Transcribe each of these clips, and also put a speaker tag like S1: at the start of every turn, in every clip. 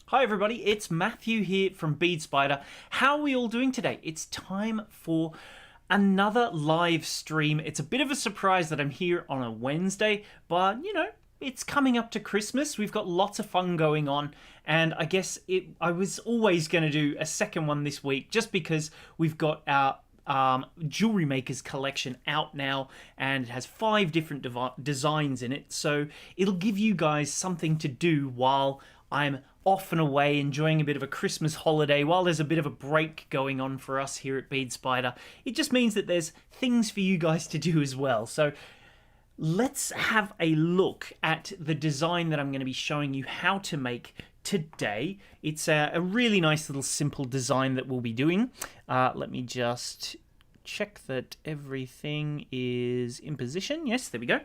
S1: Hi everybody, it's Matthew here from Bead Spider. How are we all doing today? It's time for another live stream. It's a bit of a surprise that I'm here on a Wednesday, but it's coming up to Christmas. We've got lots of fun going on, and I guess I was always going to do a second one this week just because we've got our Jewelry Makers collection out now, and it has 5 different designs in it, so it'll give you guys something to do while I'm off and away enjoying a bit of a Christmas holiday, while there's a bit of a break going on for us here at Bead Spider. It just means that there's things for you guys to do as well. So let's have a look at the design that I'm going to be showing you how to make today. It's a really nice little simple design that we'll be doing. Let me just check that everything is in position. Yes, there we go.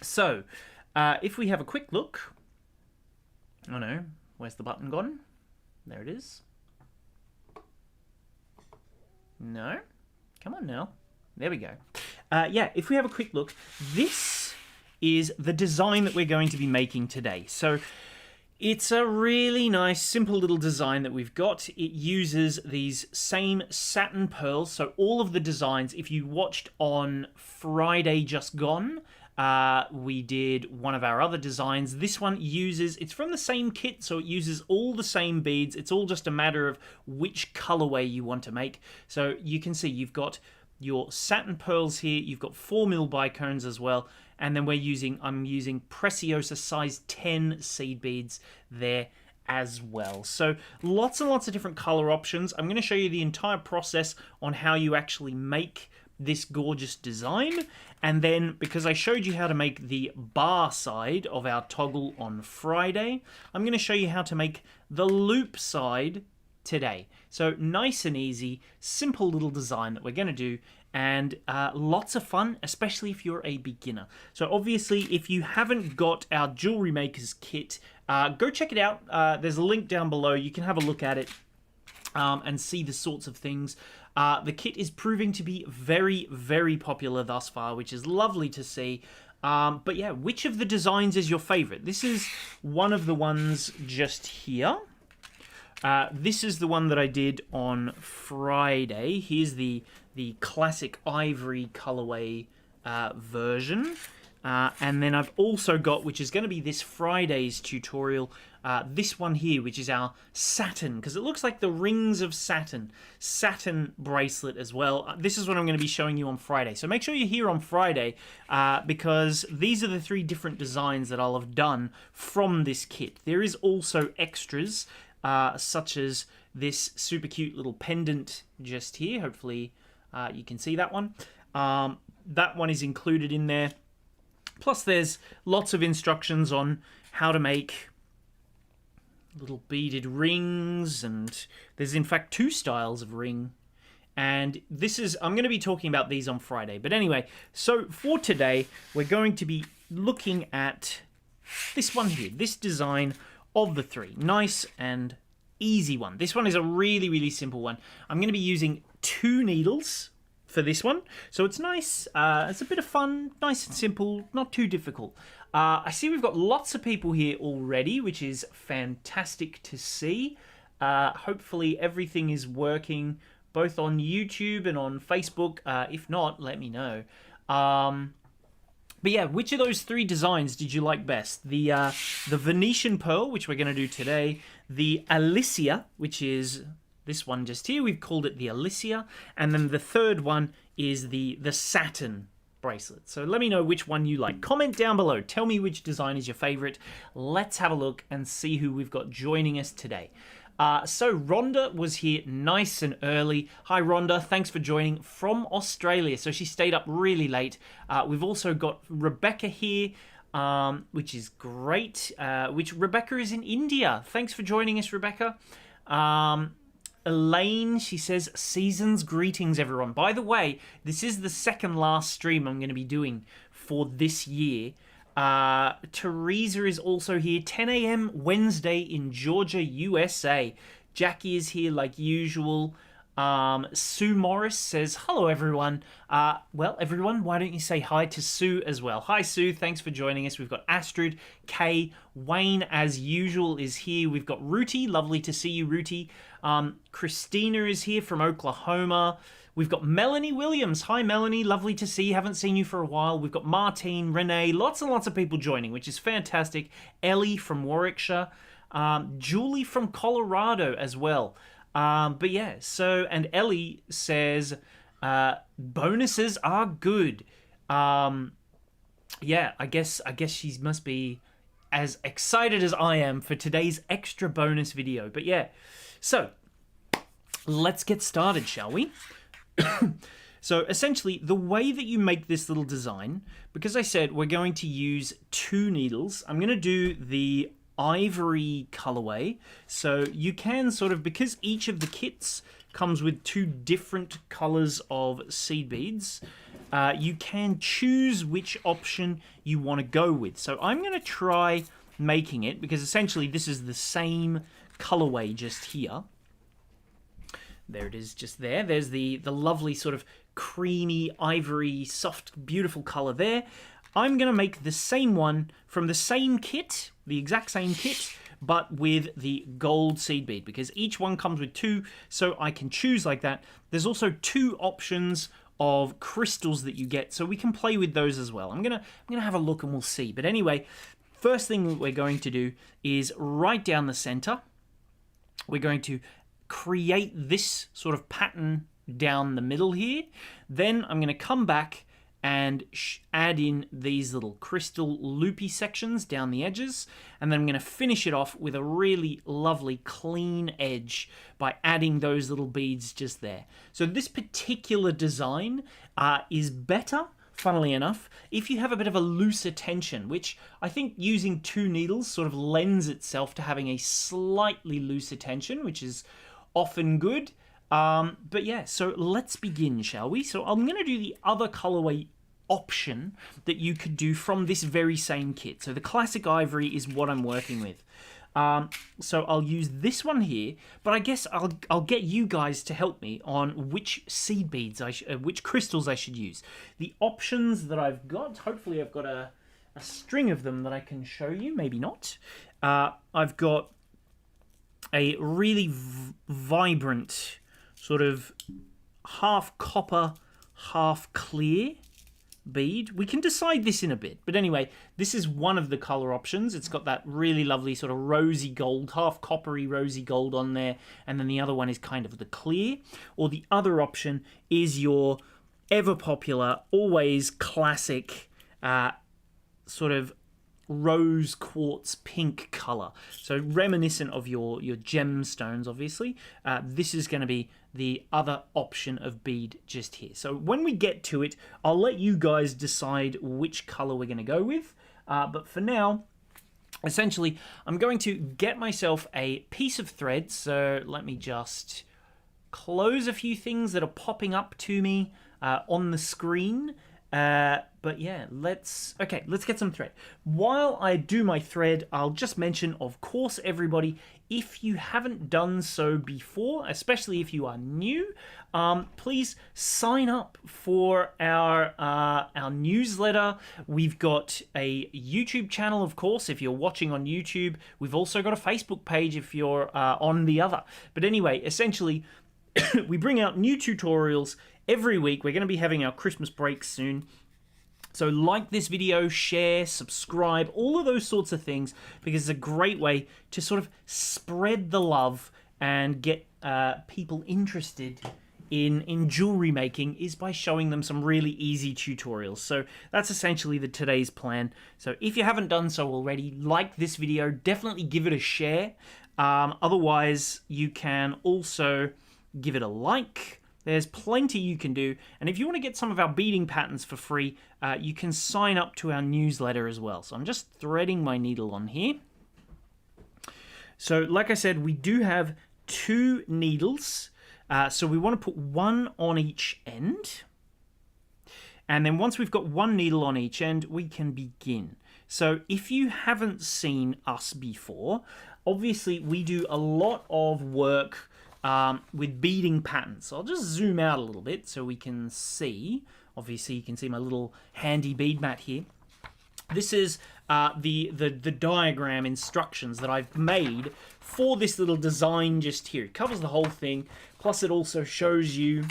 S1: So if we have a quick look, oh no, where's the button gone? There it is. No, come on now. There we go. Yeah, if we have a quick look, this is the design that we're going to be making today. So it's a really nice, simple little design that we've got. It uses these same satin pearls. So all of the designs, if you watched on Friday just gone, we did one of our other designs. This one it's from the same kit, so it uses all the same beads. It's all just a matter of which colorway you want to make. So you can see you've got your satin pearls here, you've got 4mm bicones as well, and then I'm using Preciosa size 10 seed beads there as well. So lots and lots of different color options. I'm going to show you the entire process on how you actually make this gorgeous design, and then because I showed you how to make the bar side of our toggle on Friday, I'm going to show you how to make the loop side today. So nice and easy, simple little design that we're going to do, and lots of fun, especially if you're a beginner. So obviously, if you haven't got our Jewelry Makers kit, go check it out. There's a link down below. You can have a look at it and see the sorts of things. The kit is proving to be very, very popular thus far, which is lovely to see. But yeah, which of the designs is your favorite? This is one of the ones just here. This is the one that I did on Friday. Here's the classic ivory colorway version. And then I've also got, which is going to be this Friday's tutorial, this one here, which is our satin, because it looks like the rings of satin bracelet as well. This is what I'm going to be showing you on Friday. So make sure you're here on Friday, because these are the 3 different designs that I'll have done from this kit. There is also extras, such as this super cute little pendant just here. Hopefully you can see that one. That one is included in there. Plus there's lots of instructions on how to make little beaded rings, and there's in fact 2 styles of ring. And I'm going to be talking about these on Friday. But anyway, so for today, we're going to be looking at this one here, this design of the 3. Nice and easy one. This one is a really, really simple one. I'm going to be using 2 needles for this one, so it's nice. It's a bit of fun, nice and simple, not too difficult. I see we've got lots of people here already, which is fantastic to see. Hopefully everything is working both on YouTube and on Facebook. If not, let me know. But yeah, which of those 3 designs did you like best? The Venetian Pearl, which we're going to do today, the Alicia, which is this one just here, we've called it the Alicia, and then the 3rd one is the satin bracelet. So let me know which one you like. Comment down below. Tell me which design is your favorite. Let's have a look and see who we've got joining us today. So Rhonda was here nice and early. Hi Rhonda, thanks for joining from Australia. So she stayed up really late. We've also got Rebecca here, which is great. Rebecca is in India. Thanks for joining us, Rebecca. Elaine, she says, season's greetings, everyone. By the way, this is the second last stream I'm going to be doing for this year. Teresa is also here, 10 a.m. Wednesday in Georgia, USA. Jackie is here like usual. Sue Morris says, hello, everyone. Well, everyone, why don't you say hi to Sue as well? Hi, Sue. Thanks for joining us. We've got Astrid, Kay, Wayne, as usual, is here. We've got Ruti. Lovely to see you, Ruti. Christina is here from Oklahoma. We've got Melanie Williams. Hi, Melanie. Lovely to see you. Haven't seen you for a while. We've got Martine, Renee. Lots and lots of people joining, which is fantastic. Ellie from Warwickshire. Julie from Colorado as well. But yeah, so, and Ellie says, bonuses are good. Yeah, I guess she must be as excited as I am for today's extra bonus video. But yeah, so let's get started, shall we? So essentially, the way that you make this little design, because I said we're going to use 2 needles, I'm going to do the ivory colorway. So you can sort of, because each of the kits comes with 2 different colors of seed beads, you can choose which option you want to go with. So I'm going to try making it, because essentially this is the same colorway just here. There it is, just there. There's the lovely sort of creamy, ivory, soft, beautiful color there. I'm going to make the same one from the same kit, the exact same kit, but with the gold seed bead, because each one comes with 2, so I can choose like that. There's also 2 options of crystals that you get, so we can play with those as well. I'm gonna have a look and we'll see. But anyway, first thing we're going to do is right down the center, we're going to create this sort of pattern down the middle here. Then I'm going to come back and add in these little crystal loopy sections down the edges, and then I'm going to finish it off with a really lovely clean edge by adding those little beads just there. So this particular design is better, funnily enough, if you have a bit of a looser tension, which I think using 2 needles sort of lends itself to having a slightly looser tension, which is often good. But yeah, so let's begin, shall we? So I'm going to do the other colorway option that you could do from this very same kit. So the classic ivory is what I'm working with. So I'll use this one here, but I guess I'll get you guys to help me on which seed beads, which crystals I should use. The options that I've got, hopefully I've got a string of them that I can show you, maybe not. I've got a really vibrant sort of half copper, half clear bead. We can decide this in a bit, but anyway, this is one of the color options. It's got that really lovely sort of rosy gold, half coppery rosy gold on there, and then the other one is kind of the clear. Or the other option is your ever popular, always classic sort of rose quartz pink color, so reminiscent of your gemstones, obviously. This is going to be the other option of bead just here. So when we get to it, I'll let you guys decide which color we're going to go with, but for now, essentially, I'm going to get myself a piece of thread. So let me just close a few things that are popping up to me on the screen. But yeah, let's get some thread. While I do my thread, I'll just mention, of course, everybody, if you haven't done so before, especially if you are new, please sign up for our newsletter. We've got a YouTube channel, of course, if you're watching on YouTube. We've also got a Facebook page if you're on the other. But anyway, essentially, we bring out new tutorials every week. We're going to be having our Christmas break soon. So like this video, share, subscribe, all of those sorts of things, because it's a great way to sort of spread the love and get people interested in jewelry making, is by showing them some really easy tutorials. So that's essentially today's plan. So if you haven't done so already, like this video, definitely give it a share. Otherwise, you can also give it a like. There's plenty you can do, and if you want to get some of our beading patterns for free, you can sign up to our newsletter as well. So I'm just threading my needle on here. So like I said, we do have 2 needles, so we want to put 1 on each end, and then once we've got 1 needle on each end, we can begin. So if you haven't seen us before, obviously we do a lot of work with beading patterns. So I'll just zoom out a little bit so we can see. Obviously, you can see my little handy bead mat here. This is the diagram instructions that I've made for this little design just here. It covers the whole thing, plus it also shows you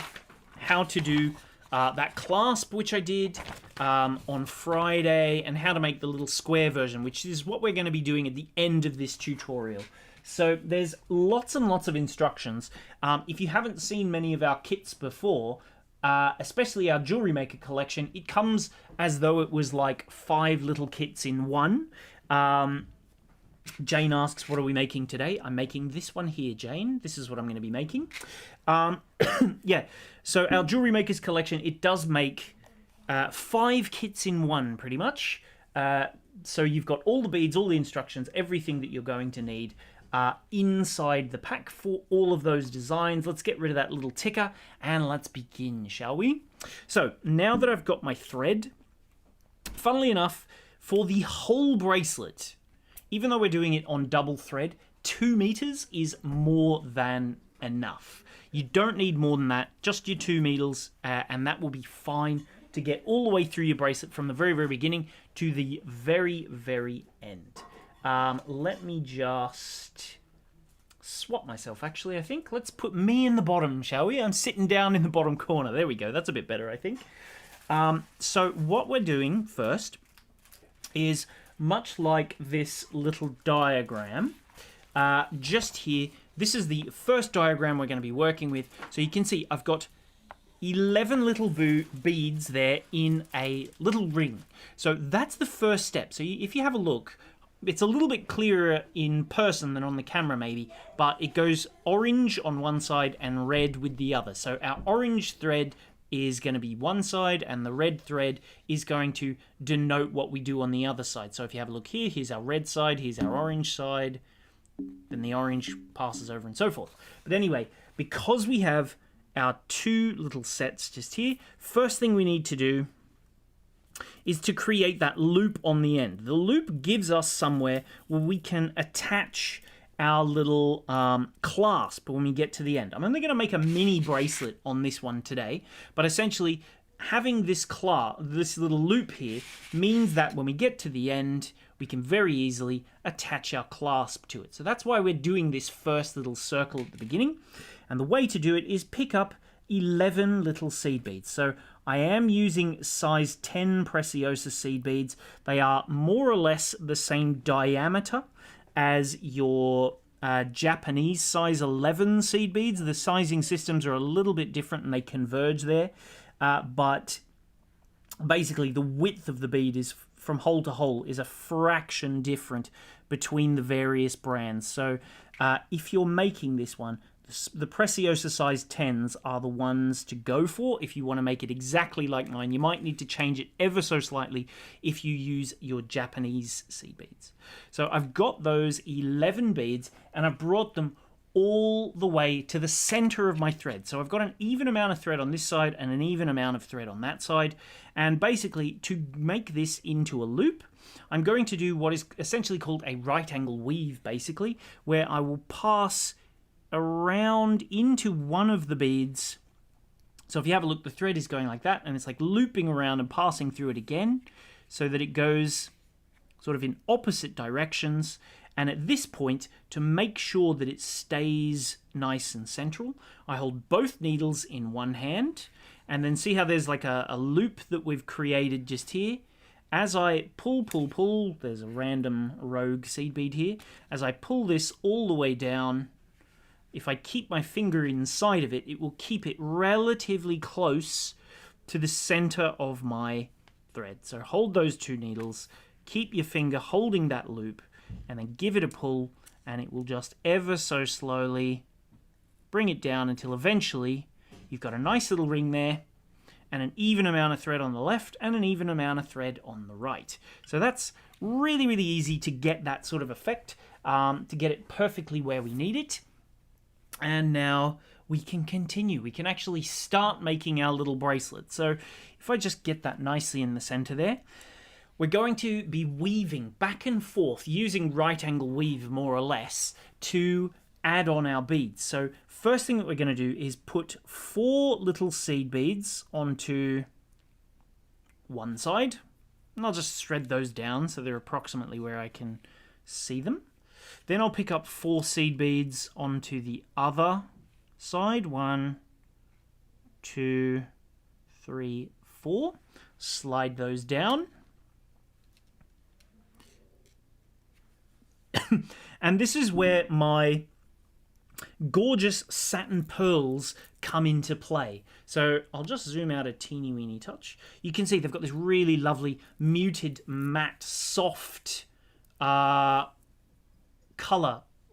S1: how to do that clasp, which I did on Friday, and how to make the little square version, which is what we're going to be doing at the end of this tutorial. So there's lots and lots of instructions. If you haven't seen many of our kits before, especially our Jewelry Maker collection, it comes as though it was like 5 little kits in one. Jane asks, what are we making today? I'm making this one here, Jane. This is what I'm going to be making. Yeah, so our Jewelry Makers collection, it does make 5 kits in one, pretty much. So you've got all the beads, all the instructions, everything that you're going to need inside the pack for all of those designs. Let's get rid of that little ticker and let's begin, shall we? So now that I've got my thread, funnily enough, for the whole bracelet, even though we're doing it on double thread, 2 meters is more than enough. You don't need more than that, just your 2 meters, and that will be fine to get all the way through your bracelet from the very, very beginning to the very, very end. Let me just swap myself, actually, I think. Let's put me in the bottom, shall we? I'm sitting down in the bottom corner. There we go. That's a bit better, I think. So what we're doing first is, much like this little diagram, just here, this is the first diagram we're going to be working with. So you can see I've got 11 little beads there in a little ring. So that's the first step. So if you have a look, it's a little bit clearer in person than on the camera maybe, but it goes orange on one side and red with the other. So our orange thread is going to be one side and the red thread is going to denote what we do on the other side. So if you have a look here, here's our red side, here's our orange side, then the orange passes over and so forth. But anyway, because we have our 2 little sets just here, first thing we need to do is to create that loop on the end. The loop gives us somewhere where we can attach our little clasp when we get to the end. I'm only going to make a mini bracelet on this one today, but essentially having this little loop here means that when we get to the end, we can very easily attach our clasp to it. So that's why we're doing this first little circle at the beginning. And the way to do it is pick up 11 little seed beads. So I am using size 10 Preciosa seed beads. They are more or less the same diameter as your Japanese size 11 seed beads. The sizing systems are a little bit different and they converge there. But basically the width of the bead is from hole to hole is a fraction different between the various brands. So if you're making this one, the Preciosa size 10s are the ones to go for if you want to make it exactly like mine. You might need to change it ever so slightly if you use your Japanese seed beads. So I've got those 11 beads and I've brought them all the way to the center of my thread. So I've got an even amount of thread on this side and an even amount of thread on that side. And basically, to make this into a loop, I'm going to do what is essentially called a right angle weave, basically, where I will pass around into one of the beads. So if you have a look, the thread is going like that, and it's like looping around and passing through it again, so that it goes sort of in opposite directions. And at this point, to make sure that it stays nice and central, I hold both needles in one hand, and then see how there's like a loop that we've created just here. As I pull, there's a random rogue seed bead here. As I pull this all the way down, if I keep my finger inside of it, it will keep it relatively close to the center of my thread. So hold those 2 needles, keep your finger holding that loop, and then give it a pull, and it will just ever so slowly bring it down until eventually you've got a nice little ring there and an even amount of thread on the left and an even amount of thread on the right. So that's really, really easy to get that sort of effect, to get it perfectly where we need it. And now we can continue. We can actually start making our little bracelet. So if I just get that nicely in the center there, we're going to be weaving back and forth using right angle weave more or less to add on our beads. So first thing that we're going to do is put 4 little seed beads onto one side. And I'll just thread those down so they're approximately where I can see them. Then I'll pick up 4 seed beads onto the other side. 1, 2, 3, 4. Slide those down. And this is where my gorgeous satin pearls come into play. So I'll just zoom out a teeny weeny touch. You can see they've got this really lovely muted matte soft color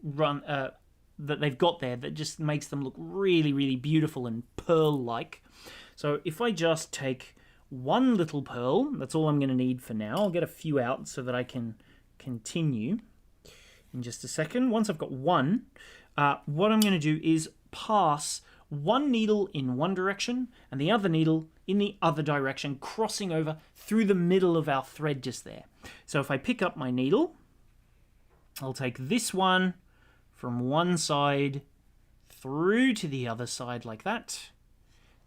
S1: that they've got there that just makes them look really, really beautiful and pearl-like. So if I just take one little pearl, that's all I'm going to need for now. I'll get a few out so that I can continue in just a second. Once I've got one, what I'm going to do is pass one needle in one direction and the other needle in the other direction, crossing over through the middle of our thread just there. So if I pick up my needle, I'll take this one from one side through to the other side like that.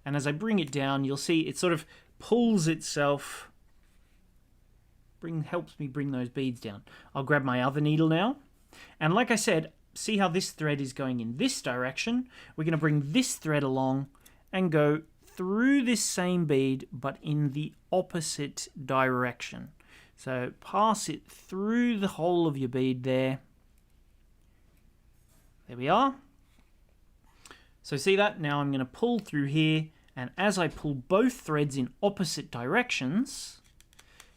S1: And as I bring it down, you'll see it sort of pulls itself, helps me bring those beads down. I'll grab my other needle now. And like I said, see how this thread is going in this direction? We're going to bring this thread along and go through this same bead, but in the opposite direction. So pass it through the whole of your bead there. There we are. So see that? Now I'm going to pull through here, and as I pull both threads in opposite directions,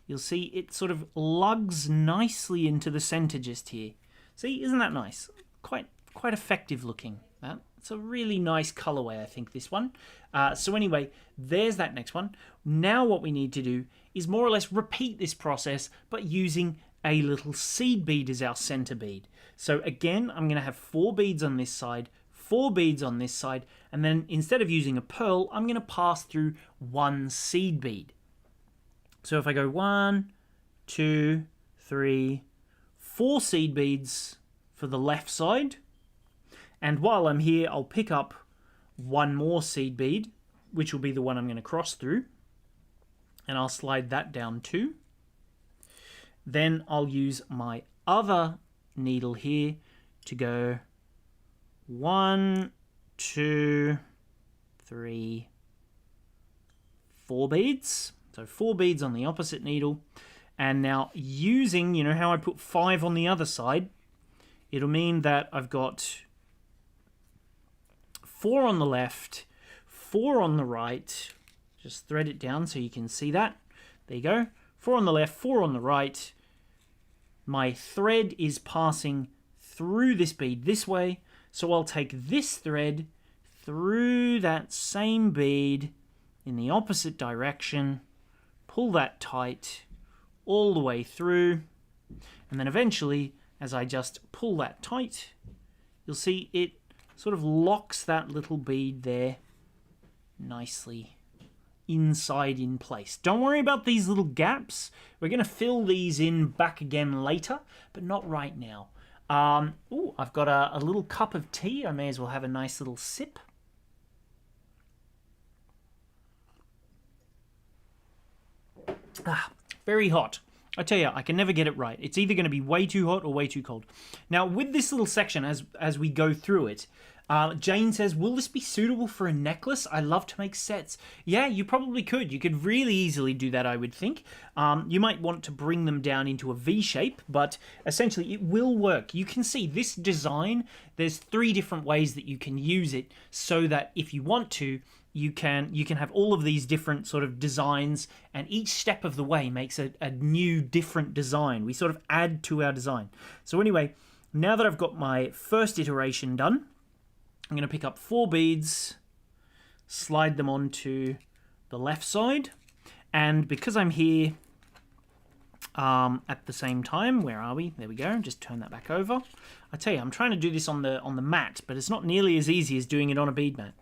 S1: you'll see it sort of lugs nicely into the center just here. See, isn't that nice? Quite effective looking. It's a really nice colorway, I think, this one. So anyway, there's that next one. Now what we need to do is more or less repeat this process, but using a little seed bead as our center bead. So again, I'm going to have 4 beads on this side, 4 beads on this side, and then instead of using a pearl, I'm going to pass through 1 seed bead. So if I go 1, 2, 3, 4 seed beads for the left side, and while I'm here, I'll pick up 1 more seed bead, which will be the one I'm going to cross through, and I'll slide that down too. Then I'll use my other needle here to go 1, 2, 3, 4 beads. So 4 beads on the opposite needle. And now using, you know how I put 5 on the other side, it'll mean that I've got 4 on the left, 4 on the right. Just thread it down so you can see that. There you go. 4 on the left, 4 on the right. My thread is passing through this bead this way. So I'll take this thread through that same bead in the opposite direction, pull that tight all the way through, and then eventually, as I just pull that tight, you'll see it sort of locks that little bead there nicely inside in place. Don't worry about these little gaps. We're going to fill these in back again later, but not right now. I've got a little cup of tea. I may as well have a nice little sip. Very hot. I tell you, I can never get it right. It's either going to be way too hot or way too cold. Now, with this little section, as we go through it, Jane says, will this be suitable for a necklace? I love to make sets. Yeah, you probably could. You could really easily do that, I would think. You might want to bring them down into a V shape, but essentially it will work. You can see this design, there's 3 different ways that you can use it so that if you want to, you can have all of these different sort of designs, and each step of the way makes a new different design. We sort of add to our design. So anyway, now that I've got my first iteration done, I'm going to pick up 4 beads, slide them onto the left side, and because I'm here at the same time, where are we? There we go. Just turn that back over. I tell you, I'm trying to do this on the mat, but it's not nearly as easy as doing it on a bead mat.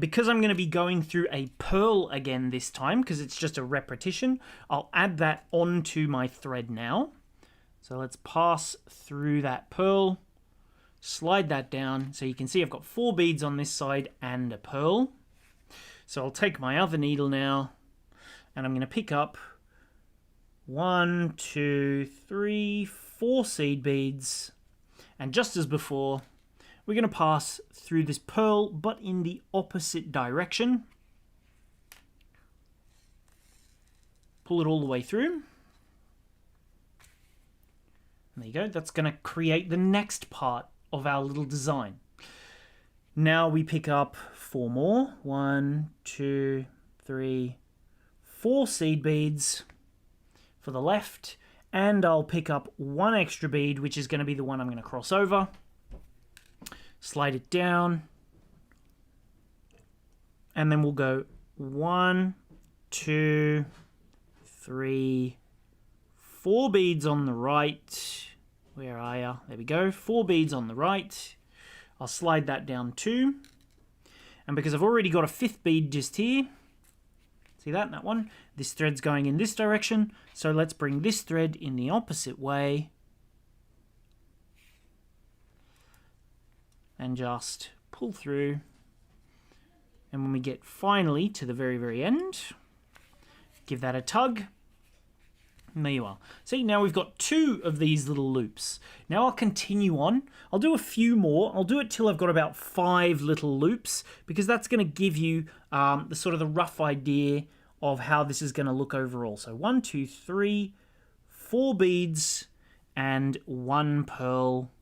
S1: Because I'm going to be going through a pearl again this time, because it's just a repetition, I'll add that onto my thread now. So let's pass through that pearl, slide that down. So you can see I've got 4 beads on this side and a pearl. So I'll take my other needle now, and I'm going to pick up 1, 2, 3, 4 seed beads. And just as before, we're going to pass through this pearl, but in the opposite direction. Pull it all the way through. And there you go. That's going to create the next part of our little design. Now we pick up 4 more. 1, 2, 3, 4 seed beads for the left. And I'll pick up 1 extra bead, which is going to be the one I'm going to cross over. Slide it down. And then we'll go 1, 2, 3, 4 beads on the right. Where are you? There we go. 4 beads on the right. I'll slide that down too. And because I've already got a 5th bead just here, see that? That one? This thread's going in this direction. So let's bring this thread in the opposite way. And just pull through. And when we get finally to the very, very end, give that a tug. And there you are. See, now we've got 2 of these little loops. Now I'll continue on. I'll do a few more. I'll do it till I've got about 5 little loops, because that's going to give you the sort of the rough idea of how this is going to look overall. So 1, 2, 3, 4 beads and 1 pearl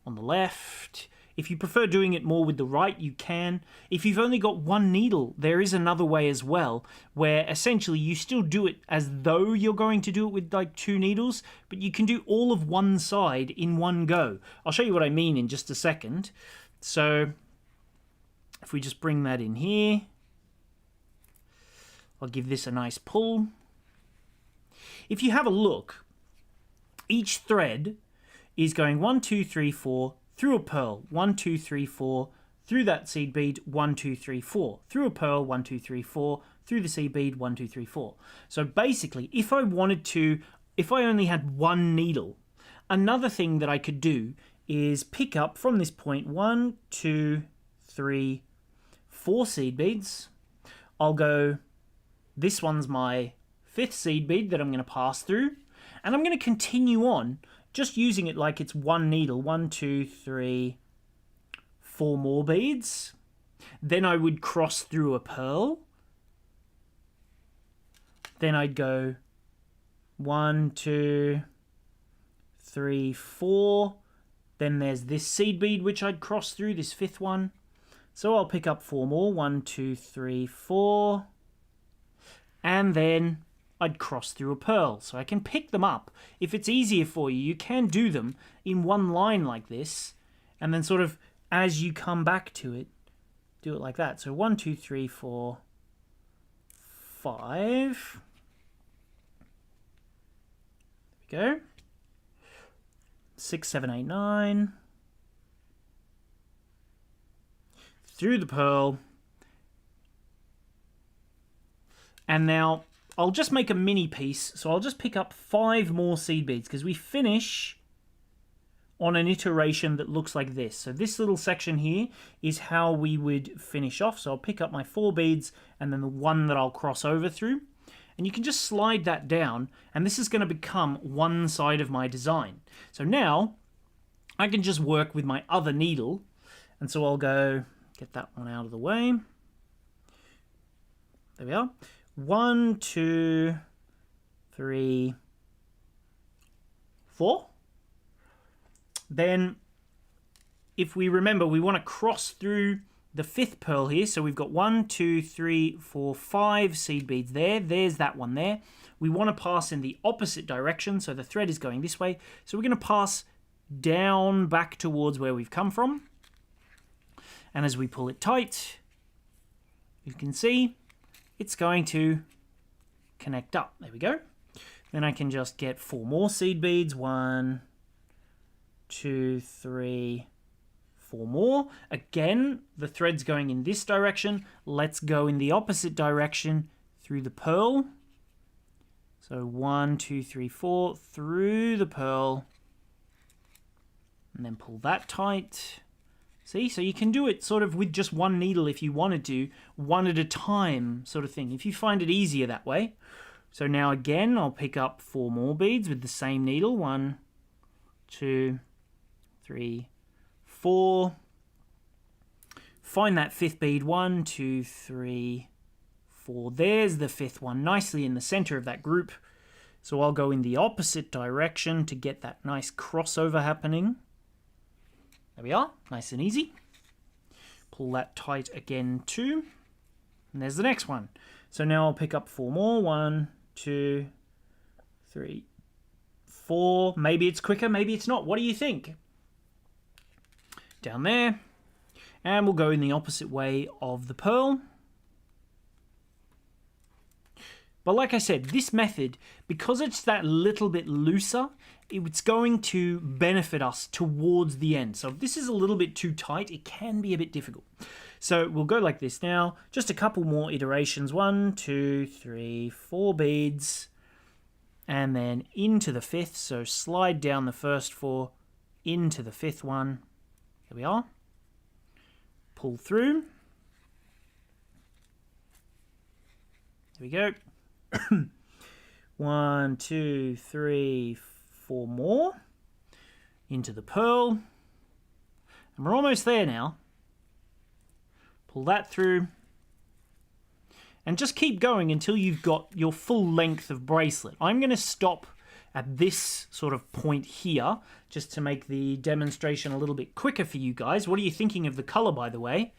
S1: on the left. If you prefer doing it more with the right, you can. If you've only got 1 needle, there is another way as well, where essentially you still do it as though you're going to do it with like 2 needles, but you can do all of one side in one go. I'll show you what I mean in just a second. So if we just bring that in here, I'll give this a nice pull. If you have a look, each thread is going 1, 2, 3, 4, through a pearl, 1, 2, 3, 4, through that seed bead, 1, 2, 3, 4, through a pearl, 1, 2, 3, 4, through the seed bead, 1, 2, 3, 4. So basically, if I wanted to, if I only had 1 needle, another thing that I could do is pick up from this point 1, 2, 3, 4 seed beads. I'll go, this one's my 5th seed bead that I'm going to pass through, and I'm going to continue on just using it like it's 1 needle. 1, 2, 3, 4 more beads. Then I would cross through a pearl. Then I'd go 1, 2, 3, 4. Then there's this seed bead which I'd cross through, this 5th one. So I'll pick up 4 more. 1, 2, 3, 4. And then I'd cross through a pearl. So I can pick them up. If it's easier for you, you can do them in one line like this, and then sort of as you come back to it, do it like that. So 1, 2, 3, 4, 5. There we go. 6, 7, 8, 9. Through the pearl. And now I'll just make a mini piece, so I'll just pick up 5 more seed beads, because we finish on an iteration that looks like this. So this little section here is how we would finish off. So I'll pick up my 4 beads and then the one that I'll cross over through. And you can just slide that down, and this is going to become one side of my design. So now I can just work with my other needle, and so I'll go get that one out of the way. There we are. 1, 2, 3, 4. Then, if we remember, we want to cross through the 5th pearl here. So we've got 1, 2, 3, 4, 5 seed beads there. There's that one there. We want to pass in the opposite direction, so the thread is going this way. So we're going to pass down back towards where we've come from. And as we pull it tight, you can see it's going to connect up. There we go. Then I can just get 4 more seed beads. 1, 2, 3, 4 more. Again, the thread's going in this direction. Let's go in the opposite direction through the pearl. So 1, 2, 3, 4 through the pearl. and then pull that tight. See, so you can do it sort of with just one needle if you wanted to, one at a time sort of thing, if you find it easier that way. So now again, I'll pick up 4 more beads with the same needle. 1, 2, 3, 4. Find that 5th bead. 1, 2, 3, 4. There's the 5th one, nicely in the center of that group. So I'll go in the opposite direction to get that nice crossover happening. There we are, nice and easy. Pull that tight again too. And there's the next one. So now I'll pick up 4 more. 1, 2, 3, 4. Maybe it's quicker, maybe it's not. What do you think? Down there. And we'll go in the opposite way of the pearl. But like I said, this method, because it's that little bit looser, it's going to benefit us towards the end. So if this is a little bit too tight, it can be a bit difficult. So we'll go like this now. Just a couple more iterations. 1, 2, 3, 4 beads. And then into the 5th. So slide down the first 4 into the 5th one. There we are. Pull through. There we go. 1, 2, 3, 4 more into the pearl, and we're almost there now. Pull that through and just keep going until you've got your full length of bracelet. I'm going to stop at this sort of point here just to make the demonstration a little bit quicker for you guys. What are you thinking of the color, by the way?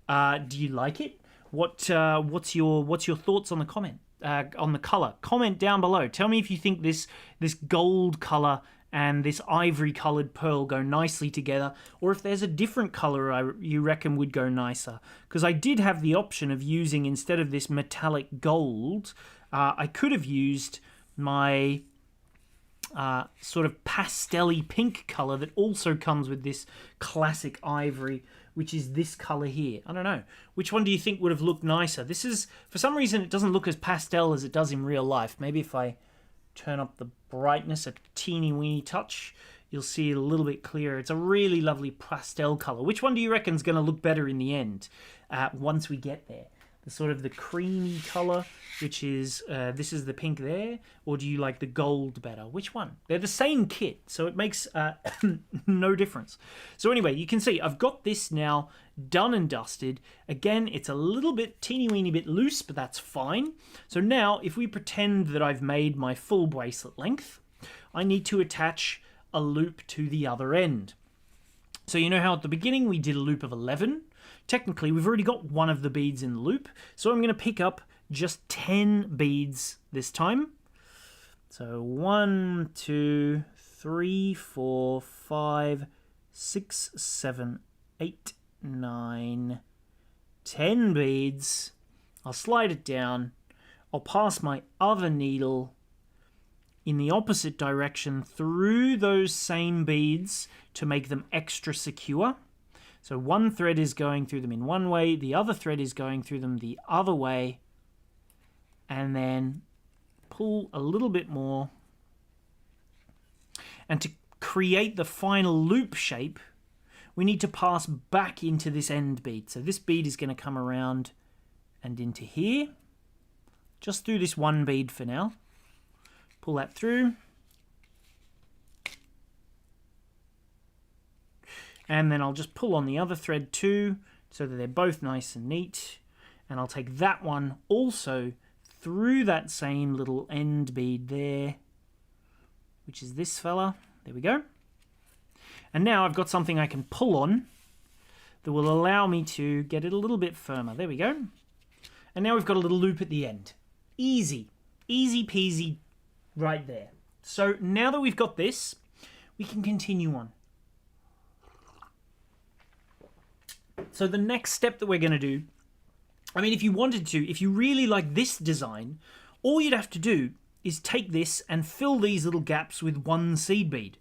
S1: Do you like it? What's your thoughts on the comment? On the color? Comment down below. Tell me if you think this gold color and this ivory colored pearl go nicely together, or if there's a different color you reckon would go nicer. Because I did have the option of using, instead of this metallic gold, I could have used my sort of pastel-y pink color that also comes with this classic ivory, which is this color here. I don't know. Which one do you think would have looked nicer? This is, for some reason, it doesn't look as pastel as it does in real life. Maybe if I turn up the brightness a teeny weeny touch, you'll see it a little bit clearer. It's a really lovely pastel color. Which one do you reckon is going to look better in the end once we get there? The sort of the creamy color, which is, this is the pink there, or do you like the gold better? Which one? They're the same kit, so it makes no difference. So anyway, you can see I've got this now done and dusted. Again, it's a little bit teeny weeny bit loose, but that's fine. So now, if we pretend that I've made my full bracelet length, I need to attach a loop to the other end. So you know how at the beginning we did a loop of 11? Technically, we've already got one of the beads in the loop, so I'm going to pick up just 10 beads this time. So 1, 2, 3, 4, 5, 6, 7, 8, 9, 10 beads. I'll slide it down. I'll pass my other needle in the opposite direction through those same beads to make them extra secure. So one thread is going through them in one way, the other thread is going through them the other way, and then pull a little bit more. And to create the final loop shape, we need to pass back into this end bead. So this bead is going to come around and into here, just through this one bead for now. Pull that through. And then I'll just pull on the other thread too, so that they're both nice and neat. And I'll take that one also through that same little end bead there, which is this fella. There we go. And now I've got something I can pull on that will allow me to get it a little bit firmer. There we go. And now we've got a little loop at the end. Easy. Easy peasy right there. So now that we've got this, we can continue on. So the next step that we're going to do, I mean, if you wanted to, if you really like this design, all you'd have to do is take this and fill these little gaps with one seed bead.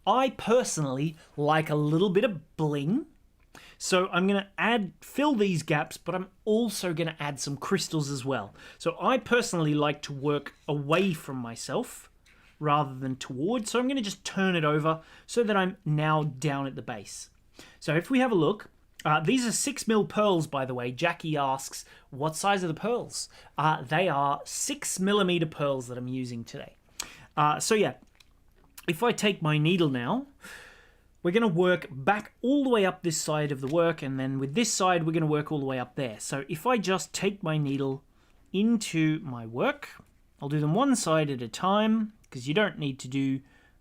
S1: I personally like a little bit of bling, so I'm going to fill these gaps, but I'm also going to add some crystals as well. So I personally like to work away from myself, rather than towards. So I'm going to just turn it over so that I'm now down at the base. So if we have a look, these are 6mm pearls, by the way. Jackie asks, what size are the pearls? They are 6mm pearls that I'm using today. So yeah, if I take my needle now, we're going to work back all the way up this side of the work, and then with this side, we're going to work all the way up there. So if I just take my needle into my work, I'll do them one side at a time, because you don't need to do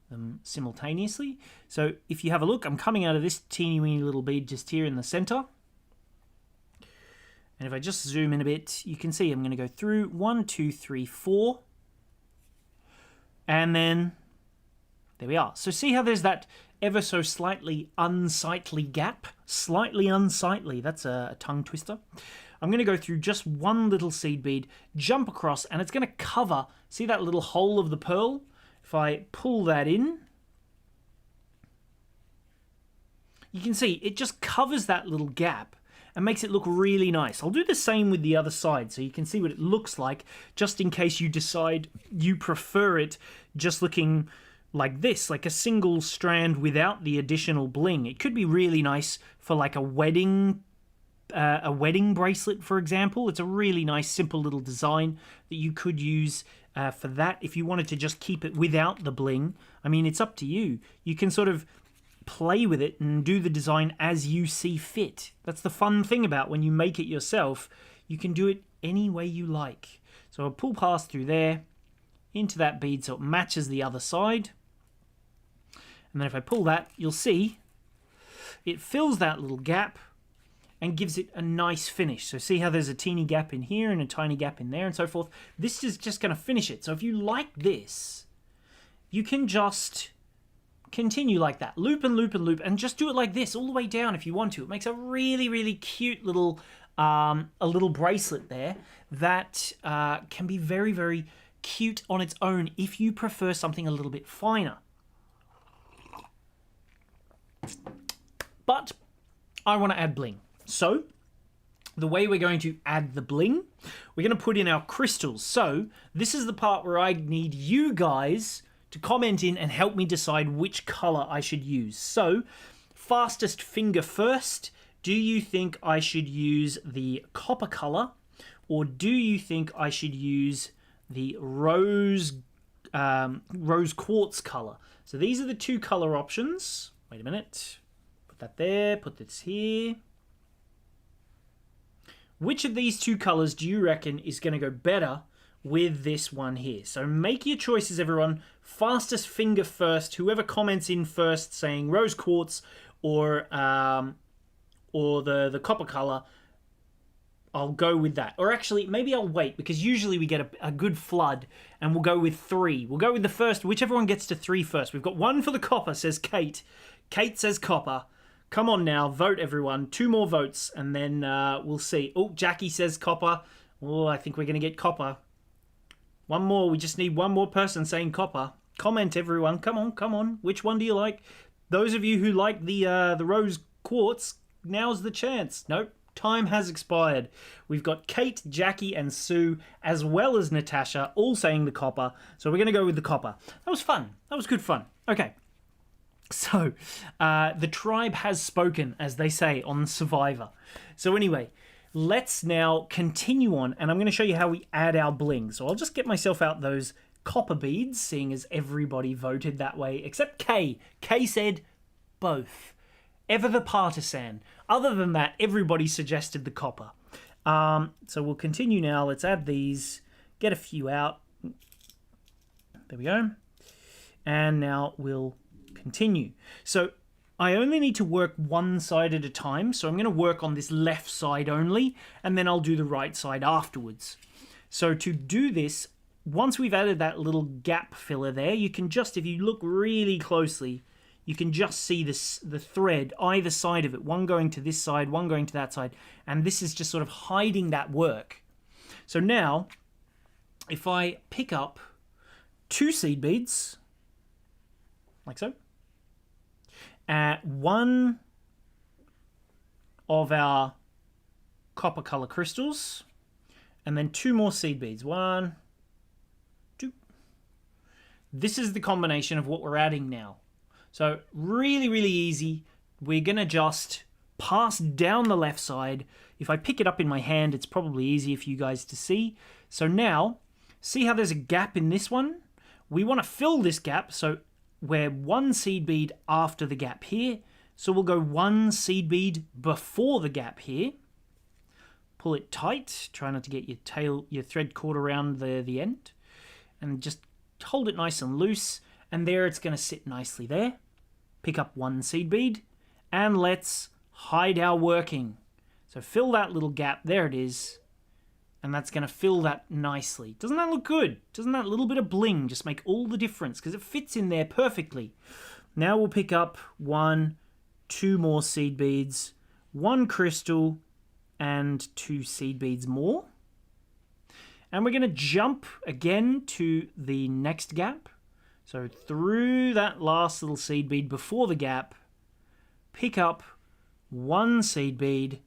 S1: them simultaneously. So if you have a look, I'm coming out of this teeny weeny little bead just here in the center. And if I just zoom in a bit, you can see I'm going to go through 1, 2, 3, 4. And then there we are. So see how there's that ever so slightly unsightly gap? Slightly unsightly. That's a tongue twister. I'm going to go through just one little seed bead, jump across, and it's going to cover, see that little hole of the pearl? If I pull that in, you can see it just covers that little gap and makes it look really nice. I'll do the same with the other side so you can see what it looks like, just in case you decide you prefer it just looking like this, like a single strand without the additional bling. It could be really nice for like a wedding bracelet, for example. It's a really nice, simple little design that you could use for that. If you wanted to just keep it without the bling, I mean, it's up to you. You can sort of play with it and do the design as you see fit. That's the fun thing about when you make it yourself. You can do it any way you like. So I'll pull past through there into that bead so it matches the other side. And then if I pull that, you'll see it fills that little gap and gives it a nice finish. So see how there's a teeny gap in here and a tiny gap in there and so forth. This is just going to finish it. So if you like this, you can just continue like that. Loop and loop and loop, and just do it like this all the way down if you want to. It makes a really, really cute little a little bracelet there that can be very, very cute on its own if you prefer something a little bit finer. But I want to add bling. So the way we're going to add the bling, we're going to put in our crystals. So this is the part where I need you guys to comment in and help me decide which color I should use. So fastest finger first. Do you think I should use the copper color, or do you think I should use the rose quartz color? So these are the two color options. Wait a minute. Put that there. Put this here. Which of these two colors do you reckon is going to go better with this one here? So make your choices, everyone. Fastest finger first. Whoever comments in first saying rose quartz or the copper color, I'll go with that. Or actually, maybe I'll wait, because usually we get a good flood, and we'll go with 3. We'll go with the first, whichever one gets to 3 first. We've got 1 for the copper, says Kate. Kate says copper. Come on now, vote everyone. 2 more votes, and then we'll see. Oh, Jackie says copper. Oh, I think we're going to get copper. 1 more. We just need 1 more person saying copper. Comment, everyone. Come on, come on. Which one do you like? Those of you who like the rose quartz, now's the chance. Nope, time has expired. We've got Kate, Jackie, and Sue, as well as Natasha, all saying the copper. So we're going to go with the copper. That was fun. That was good fun. Okay. So, the tribe has spoken, as they say on Survivor. So anyway, let's now continue on, and I'm going to show you how we add our bling. So I'll just get myself out those copper beads, seeing as everybody voted that way, except Kay. Kay said both. Ever the partisan. Other than that, everybody suggested the copper. So we'll continue now. Let's add these, get a few out. There we go. And now we'll continue. So I only need to work one side at a time. So I'm going to work on this left side only, and then I'll do the right side afterwards. So to do this, once we've added that little gap filler there, you can just, if you look really closely, you can just see this, the thread either side of it, one going to this side, one going to that side, and this is just sort of hiding that work. So now, if I pick up 2 seed beads, like so, one of our copper color crystals, and then 2 more seed beads. 1, 2. this is the combination of what we're adding now. So really, really easy. We're going to just pass down the left side. If I pick it up in my hand, it's probably easier for you guys to see. So now, see how there's a gap in this one? We want to fill this gap, so we're one seed bead after the gap here. So we'll go one seed bead before the gap here. Pull it tight. Try not to get your thread caught around the end. And just hold it nice and loose. And there it's going to sit nicely there. Pick up one seed bead. And let's hide our working. So fill that little gap. There it is. And that's going to fill that nicely. Doesn't that look good? Doesn't that little bit of bling just make all the difference? Because it fits in there perfectly. Now we'll pick up two more seed beads, one crystal, and two seed beads more. And we're going to jump again to the next gap. So through that last little seed bead before the gap, pick up one seed bead,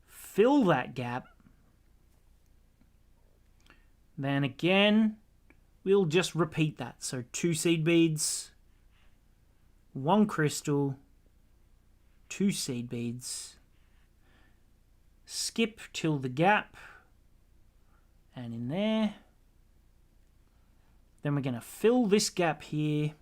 S1: fill that gap. Then again, we'll just repeat that. So two seed beads, one crystal, two seed beads, skip till the gap, and in there. Then we're going to fill this gap here.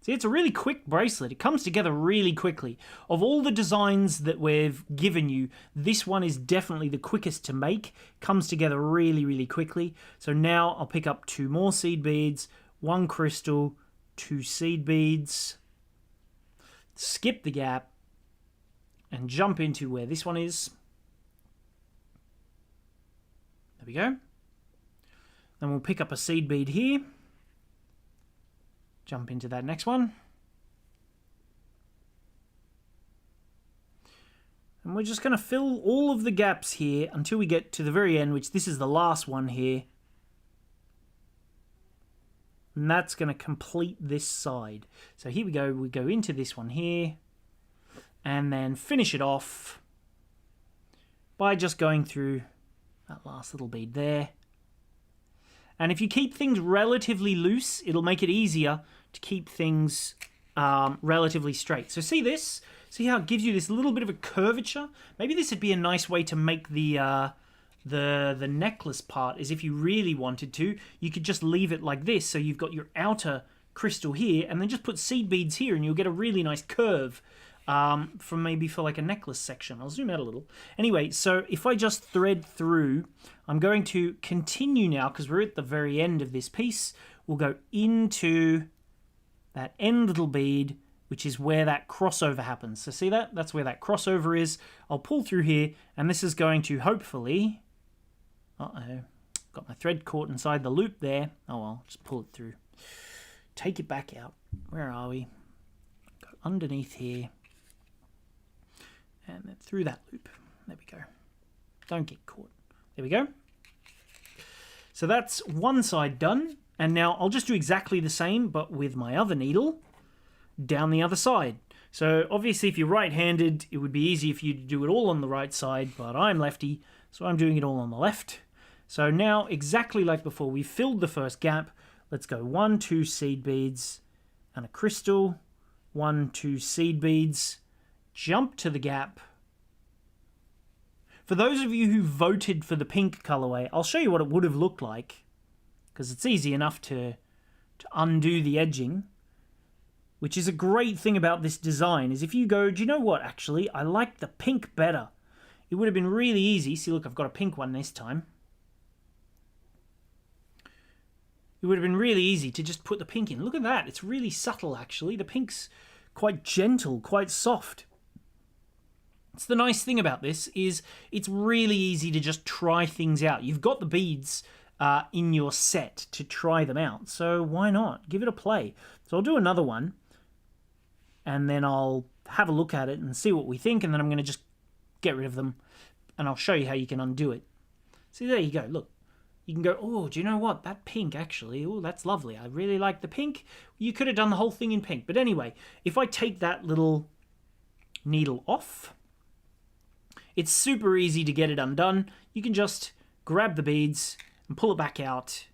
S1: See, it's a really quick bracelet. It comes together really quickly. Of all the designs that we've given you, this one is definitely the quickest to make. Comes together really, really quickly. So now I'll pick up two more seed beads, one crystal, two seed beads, skip the gap, and jump into where this one is. There we go. Then we'll pick up a seed bead here. Jump into that next one. And we're just going to fill all of the gaps here until we get to the very end, which this is the last one here. And that's going to complete this side. So here we go. We go into this one here. And then finish it off by just going through that last little bead there. And if you keep things relatively loose, it'll make it easier to keep things relatively straight. So see this? See how it gives you this little bit of a curvature? Maybe this would be a nice way to make the necklace part, is if you really wanted to, you could just leave it like this. So you've got your outer crystal here, and then just put seed beads here, and you'll get a really nice curve. For like a necklace section. I'll zoom out a little. Anyway, so if I just thread through, I'm going to continue now because we're at the very end of this piece. We'll go into that end little bead, which is where that crossover happens. So see that? That's where that crossover is. I'll pull through here, and this is going to hopefully... Uh-oh. Got my thread caught inside the loop there. Oh well, just pull it through. Take it back out. Where are we? Go underneath here. And then through that loop. There we go. Don't get caught. There we go. So that's one side done. And now I'll just do exactly the same, but with my other needle down the other side. So obviously if you're right-handed, it would be easy for you to do it all on the right side, but I'm lefty, so I'm doing it all on the left. So now, exactly like before, we filled the first gap. Let's go 1, 2 seed beads and a crystal. 1, 2 seed beads. Jump to the gap. For those of you who voted for the pink colorway, I'll show you what it would have looked like, because it's easy enough to undo the edging, which is a great thing about this design, is if you go, do you know what, actually, I like the pink better. It would have been really easy. See, look, I've got a pink one this time. It would have been really easy to just put the pink in. Look at that. It's really subtle, actually. The pink's quite gentle, quite soft. It's the nice thing about this is it's really easy to just try things out. You've got the beads in your set to try them out, so why not? Give it a play. So I'll do another one, and then I'll have a look at it and see what we think, and then I'm going to just get rid of them, and I'll show you how you can undo it. See, there you go. Look. You can go, oh, do you know what? That pink, actually, oh, that's lovely. I really like the pink. You could have done the whole thing in pink. But anyway, if I take that little needle off, it's super easy to get it undone. You can just grab the beads and pull it back out.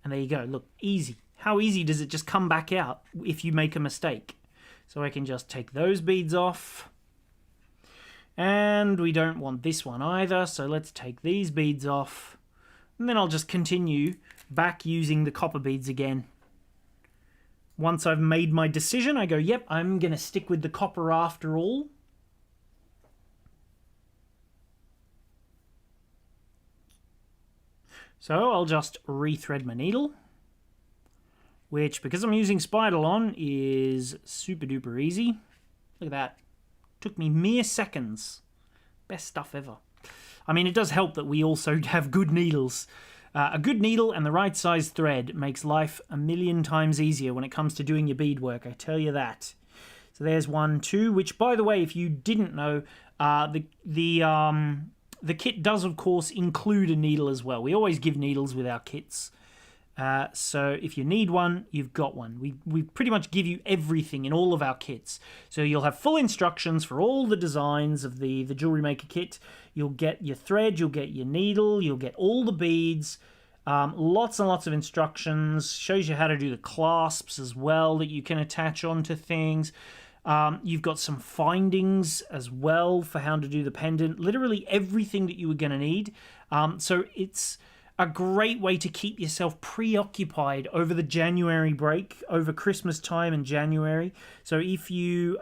S1: And there you go. Look, easy. how easy does it just come back out if you make a mistake? So I can just take those beads off. And we don't want this one either, so let's take these beads off. And then I'll just continue back using the copper beads again. Once I've made my decision, I go, yep, I'm going to stick with the copper after all. So I'll just rethread my needle, which, because I'm using Spiderlon, is super duper easy. Look at that. Took me mere seconds. Best stuff ever. I mean, it does help that we also have good needles. A good needle and the right size thread makes life a million times easier when it comes to doing your beadwork, I tell you that. So there's 1, 2, which, by the way, if you didn't know, the kit does, of course, include a needle as well. We always give needles with our kits. So if you need one, you've got one. We pretty much give you everything in all of our kits. So you'll have full instructions for all the designs of the Jewelry Maker kit. You'll get your thread, you'll get your needle, you'll get all the beads, lots and lots of instructions. Shows you how to do the clasps as well that you can attach onto things. You've got some findings as well for how to do the pendant. Literally everything that you were going to need. So it's a great way to keep yourself preoccupied over the January break, over Christmas time and January. So if you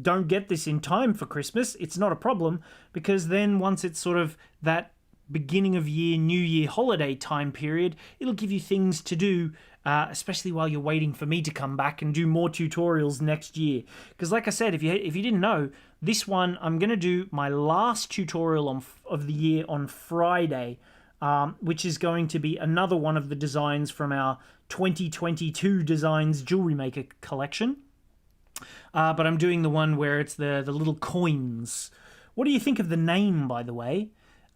S1: don't get this in time for Christmas, it's not a problem, because then once it's sort of that beginning of year, New Year holiday time period, it'll give you things to do, especially while you're waiting for me to come back and do more tutorials next year. Because like I said, if you didn't know, this one, I'm going to do my last tutorial of the year on Friday, which is going to be another one of the designs from our 2022 Designs Jewelry Maker collection. But I'm doing the one where it's the little coins. What do you think of the name, by the way?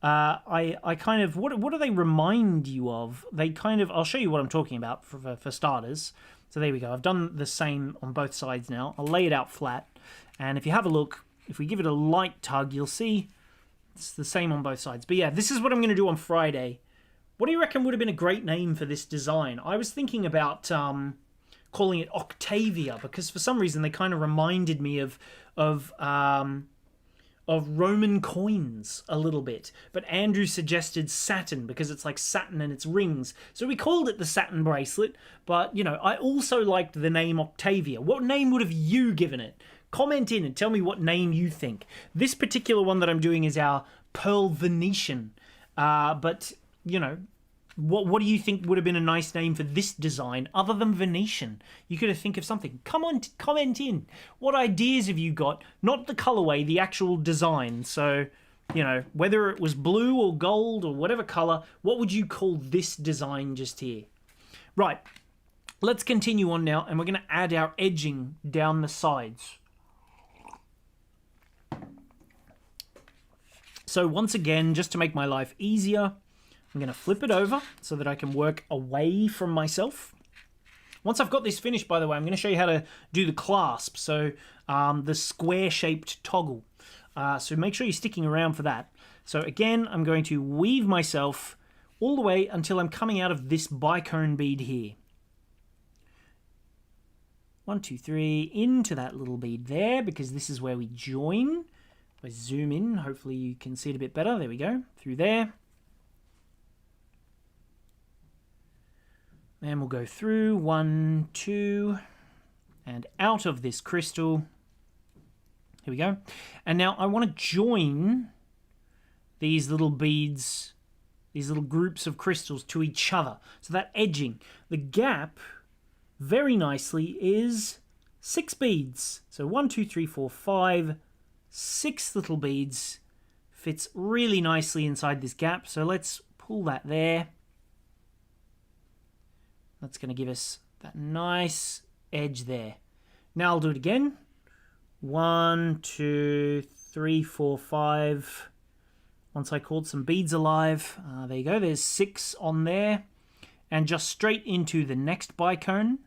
S1: I kind of, what do they remind you of? They kind of, I'll show you what I'm talking about for starters. So there we go. I've done the same on both sides now. I'll lay it out flat. And if you have a look, if we give it a light tug, you'll see it's the same on both sides. But yeah, this is what I'm going to do on Friday. What do you reckon would have been a great name for this design? I was thinking about calling it Octavia, because for some reason they kind of reminded me of Roman coins a little bit. But Andrew suggested Saturn, because it's like Saturn and its rings. So we called it the Saturn bracelet. But, you know, I also liked the name Octavia. What name would have you given it? Comment in and tell me what name you think. This particular one that I'm doing is our Pearl Venetian. But, you know, what do you think would have been a nice name for this design other than Venetian? You could have think of something. Come on, comment in. What ideas have you got? Not the colorway, the actual design. So, you know, whether it was blue or gold or whatever color, what would you call this design just here? Right, let's continue on now, and we're going to add our edging down the sides. So once again, just to make my life easier, I'm going to flip it over so that I can work away from myself. Once I've got this finished, by the way, I'm going to show you how to do the clasp, so the square-shaped toggle. So make sure you're sticking around for that. So again, I'm going to weave myself all the way until I'm coming out of this bicone bead here. 1, 2, 3, into that little bead there, because this is where we join. If I zoom in, hopefully you can see it a bit better. There we go, through there. And we'll go through 1, 2, and out of this crystal. Here we go. And now I want to join these little beads, these little groups of crystals to each other. So that edging, the gap, very nicely is 6 beads. So 1, 2, 3, 4, 5, 6 little beads. Fits really nicely inside this gap. So let's pull that there. That's going to give us that nice edge there. Now I'll do it again. 1, 2, 3, 4, 5. Once I called some beads alive. There you go. There's 6 on there. And just straight into the next bicone.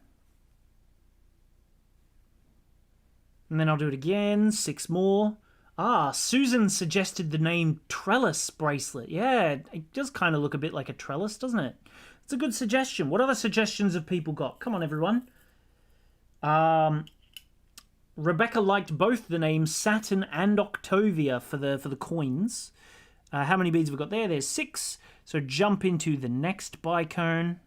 S1: And then I'll do it again. 6 more. Ah, Susan suggested the name trellis bracelet. Yeah, it does kind of look a bit like a trellis, doesn't it? It's a good suggestion. What other suggestions have people got? Come on, everyone. Rebecca liked both the names Saturn and Octavia for the coins. How many beads have we got there? There's 6. So jump into the next bicone.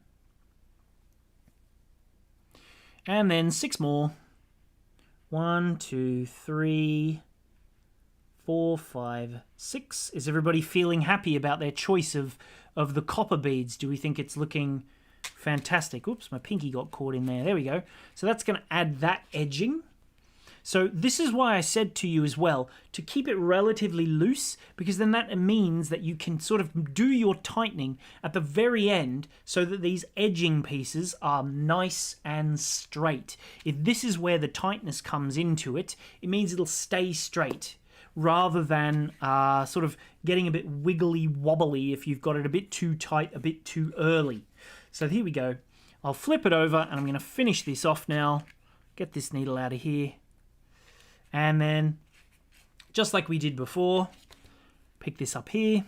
S1: And then 6 more. 1, 2, 3, 4, 5, 6. Is everybody feeling happy about their choice of the copper beads? Do we think it's looking fantastic? Oops, my pinky got caught in there. There we go. So that's going to add that edging. So this is why I said to you as well to keep it relatively loose, because then that means that you can sort of do your tightening at the very end so that these edging pieces are nice and straight. If this is where the tightness comes into it, it means it'll stay straight rather than sort of getting a bit wiggly wobbly if you've got it a bit too tight, a bit too early. So here we go. I'll flip it over and I'm going to finish this off now. Get this needle out of here. And then, just like we did before, pick this up here.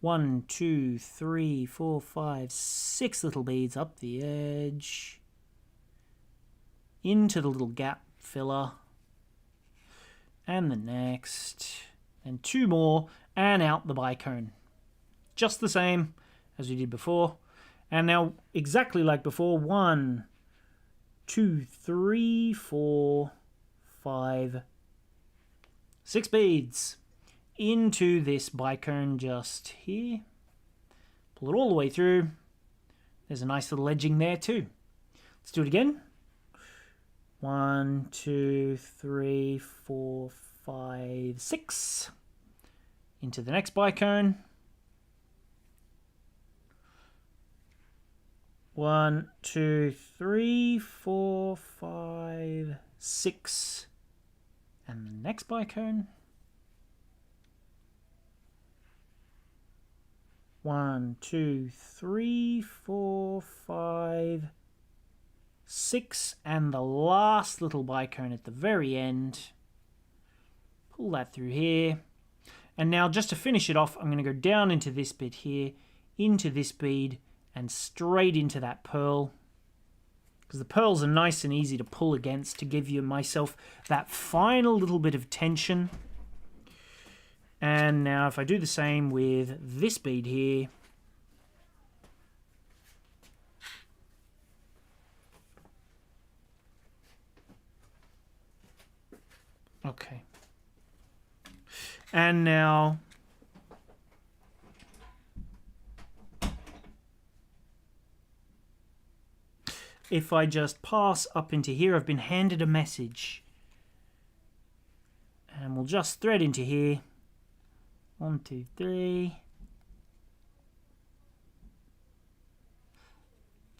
S1: 1, 2, 3, 4, 5, 6 little beads up the edge. Into the little gap filler. And the next. And 2 more. And out the bicone. Just the same as we did before. And now, exactly like before, 1, 2, 3, 4, 5, 6 beads into this bicone just here. Pull it all the way through. There's a nice little edging there too. Let's do it again. 1, 2, 3, 4, 5, 6. Into the next bicone. 1, 2, 3, 4, 5, 6. And the next bicone. 1, 2, 3, 4, 5, 6. And the last little bicone at the very end. Pull that through here. And now just to finish it off, I'm going to go down into this bit here, into this bead, and straight into that pearl. Because the pearls are nice and easy to pull against to give you myself that final little bit of tension. And now if I do the same with this bead here. Okay. And now if I just pass up into here, I've been handed a message. And we'll just thread into here. 1, 2, 3.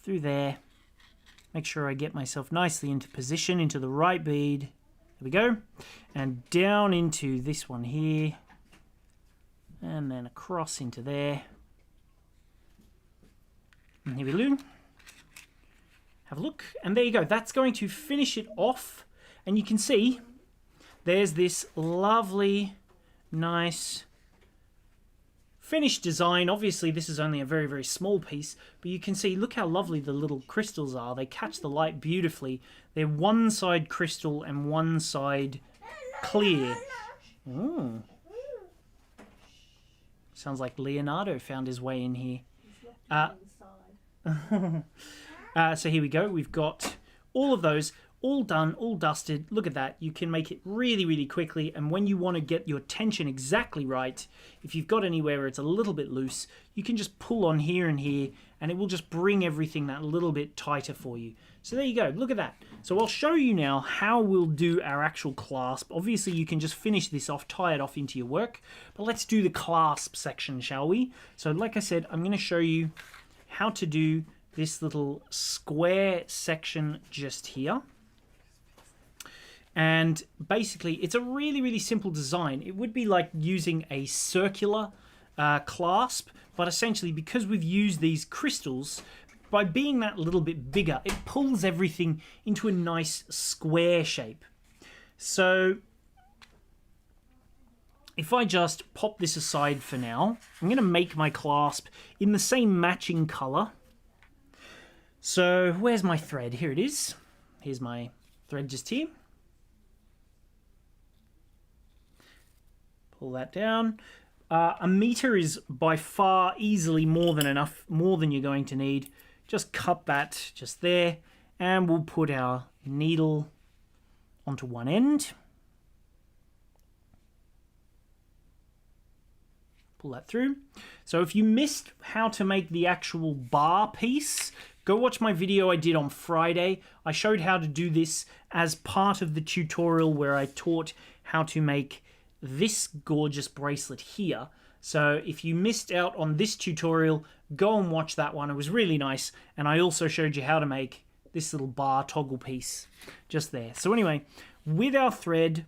S1: Through there. Make sure I get myself nicely into position, into the right bead. There we go. And down into this one here. And then across into there. And here we go. Have a look, and there you go. That's going to finish it off, and you can see there's this lovely, nice finished design. Obviously, this is only a very, very small piece, but you can see, look how lovely the little crystals are. They catch the light beautifully. They're one side crystal and one side clear. Ooh. Sounds like Leonardo found his way in here. So here we go. We've got all of those all done, all dusted. Look at that. You can make it really, really quickly. And when you want to get your tension exactly right, if you've got anywhere where it's a little bit loose, you can just pull on here and here, and it will just bring everything that little bit tighter for you. So there you go. Look at that. So I'll show you now how we'll do our actual clasp. Obviously, you can just finish this off, tie it off into your work. But let's do the clasp section, shall we? So like I said, I'm going to show you how to do this little square section just here. And basically, it's a really, really simple design. It would be like using a circular clasp, but essentially because we've used these crystals, by being that little bit bigger, it pulls everything into a nice square shape. So if I just pop this aside for now, I'm going to make my clasp in the same matching colour. So where's my thread? Here it is. Here's my thread just here. Pull that down. A meter is by far easily more than enough, more than you're going to need. Just cut that just there, and we'll put our needle onto one end. Pull that through. So if you missed how to make the actual bar piece, go watch my video I did on Friday. I showed how to do this as part of the tutorial where I taught how to make this gorgeous bracelet here. So if you missed out on this tutorial, go and watch that one. It was really nice. And I also showed you how to make this little bar toggle piece just there. So anyway, with our thread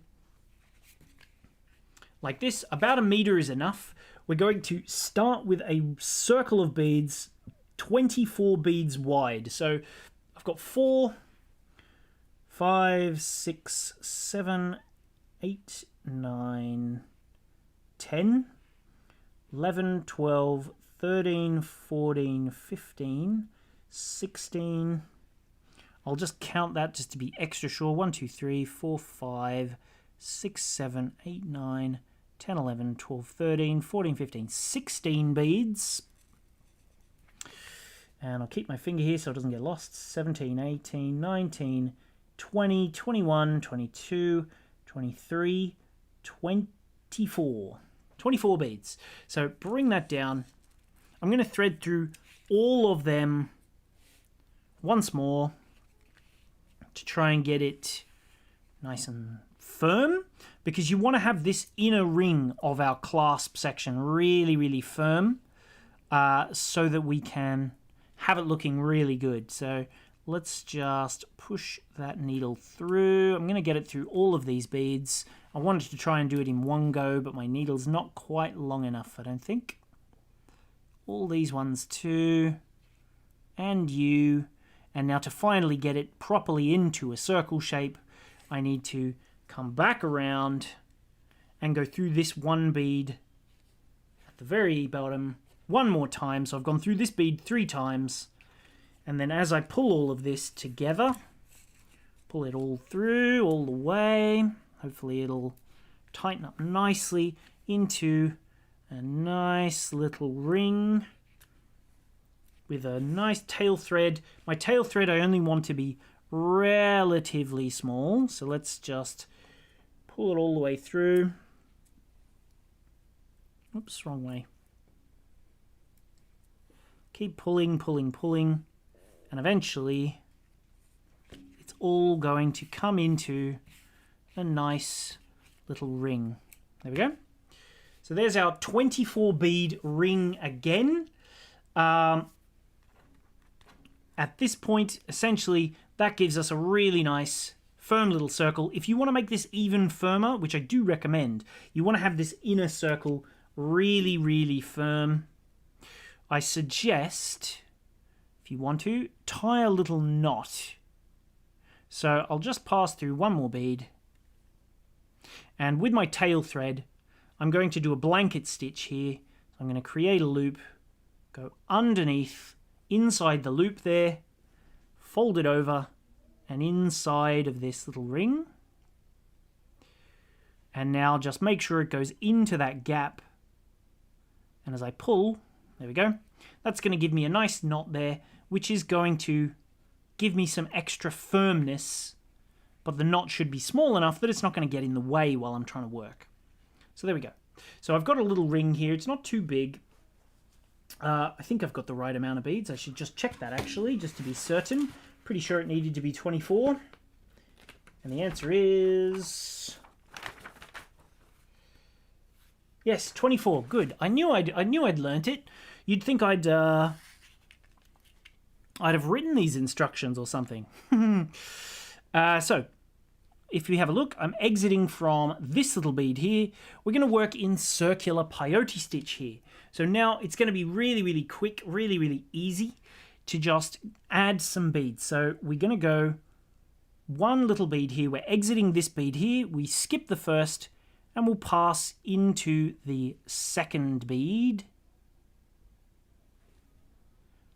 S1: like this, about 1 meter is enough. We're going to start with a circle of beads, 24 beads wide. So I've got 4, 5, 6, 7, 8, 9, 10, 11, 12, 13, 14, 15, 16. I'll just count that just to be extra sure. 1, 2, 3, 4, 5, 6, 7, 8, 9, 10, 11, 12, 13, 14, 15, 16 beads. And I'll keep my finger here so it doesn't get lost. 17, 18, 19, 20, 21, 22, 23, 24. 24 beads. So bring that down. I'm going to thread through all of them once more to try and get it nice and firm, because you want to have this inner ring of our clasp section really, really firm, so that we can have it looking really good. So let's just push that needle through. I'm going to get it through all of these beads. I wanted to try and do it in one go, but my needle's not quite long enough, I don't think. All these ones too. And you. And now to finally get it properly into a circle shape, I need to come back around and go through this one bead at the very bottom one more time. So I've gone through this bead 3 times. And then as I pull all of this together, pull it all through, all the way. Hopefully it'll tighten up nicely into a nice little ring with a nice tail thread. My tail thread I only want to be relatively small. So let's just pull it all the way through. Oops, wrong way. Keep pulling, pulling, pulling. And eventually it's all going to come into a nice little ring. There we go. So there's our 24 bead ring again. At this point, essentially, that gives us a really nice firm little circle. If you want to make this even firmer, which I do recommend, you want to have this inner circle really, really firm. I suggest, if you want to, tie a little knot. So I'll just pass through one more bead. And with my tail thread, I'm going to do a blanket stitch here. I'm going to create a loop, go underneath, inside the loop there, fold it over, and inside of this little ring. And now just make sure it goes into that gap. And as I pull, there we go. That's going to give me a nice knot there, which is going to give me some extra firmness, but the knot should be small enough that it's not going to get in the way while I'm trying to work. So there we go. So I've got a little ring here. It's not too big. I think I've got the right amount of beads. I should just check that actually, just to be certain. Pretty sure it needed to be 24. And the answer is... yes, 24. Good. I knew I'd learnt it. You'd think I'd have written these instructions or something. So, if you have a look, I'm exiting from this little bead here. We're going to work in circular peyote stitch here. So now it's going to be really, really quick, really, really easy to just add some beads. So we're going to go one little bead here. We're exiting this bead here. We skip the first and we'll pass into the second bead.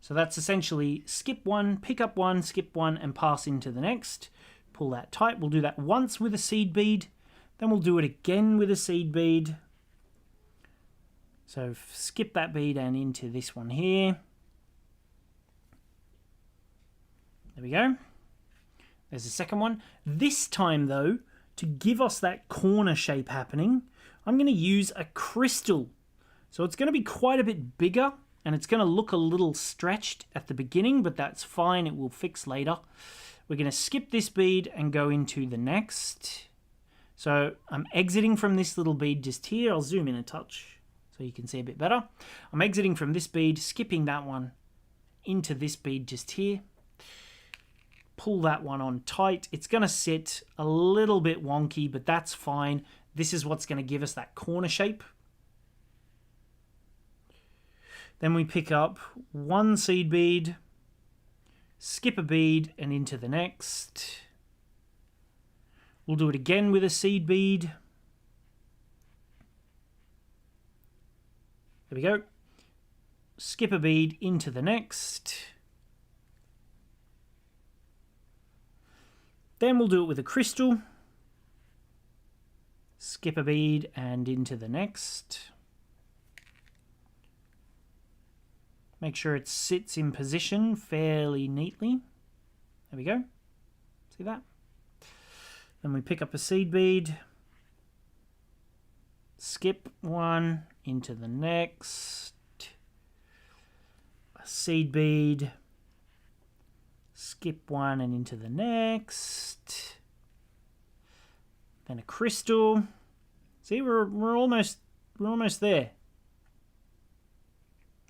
S1: So that's essentially skip one, pick up one, skip one, and pass into the next. Pull that tight. We'll do that once with a seed bead. Then we'll do it again with a seed bead. So skip that bead and into this one here. There we go. There's the second one. This time, though, to give us that corner shape happening, I'm going to use a crystal. So it's going to be quite a bit bigger, and it's going to look a little stretched at the beginning, but that's fine. It will fix later. We're going to skip this bead and go into the next. So I'm exiting from this little bead just here. I'll zoom in a touch so you can see a bit better. I'm exiting from this bead, skipping that one into this bead just here. Pull that one on tight. It's going to sit a little bit wonky, but that's fine. This is what's going to give us that corner shape. Then we pick up one seed bead, skip a bead, and into the next. We'll do it again with a seed bead. There we go. Skip a bead into the next. Then we'll do it with a crystal. Skip a bead and into the next. Make sure it sits in position fairly neatly. There we go. See that? Then we pick up a seed bead. Skip one into the next. A seed bead. Skip one and into the next. Then a crystal. See, we're almost there.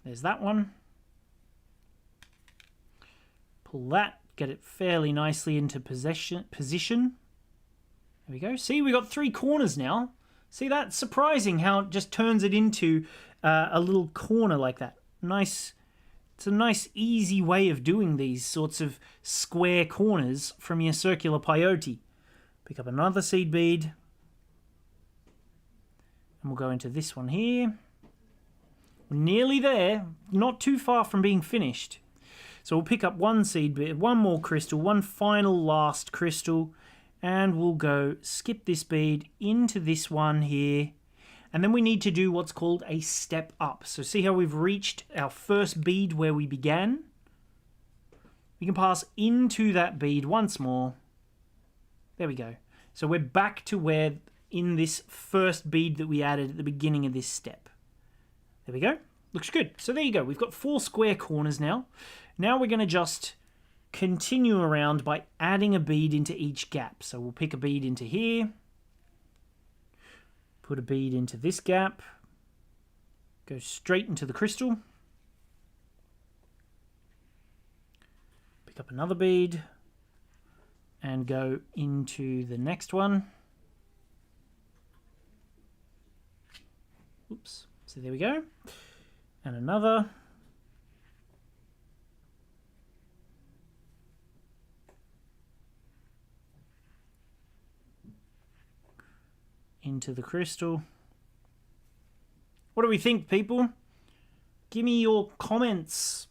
S1: There's that one. Pull that, get it fairly nicely into position. There we go. See, we got 3 corners now. See that? Surprising how it just turns it into a little corner like that. Nice. It's a nice, easy way of doing these sorts of square corners from your circular peyote. Pick up another seed bead. And we'll go into this one here. We're nearly there. Not too far from being finished. So we'll pick up one seed bead, one more crystal, one final last crystal. And we'll go skip this bead into this one here. And then we need to do what's called a step up. So see how we've reached our first bead where we began? We can pass into that bead once more. There we go. So we're back to where in this first bead that we added at the beginning of this step. There we go. Looks good. So there you go. We've got 4 square corners now. Now we're going to just continue around by adding a bead into each gap. So we'll pick a bead into here. Put a bead into this gap. Go straight into the crystal. Pick up another bead. And go into the next one. Oops. So there we go. And another. Into the crystal. What do we think, people? Give me your comments.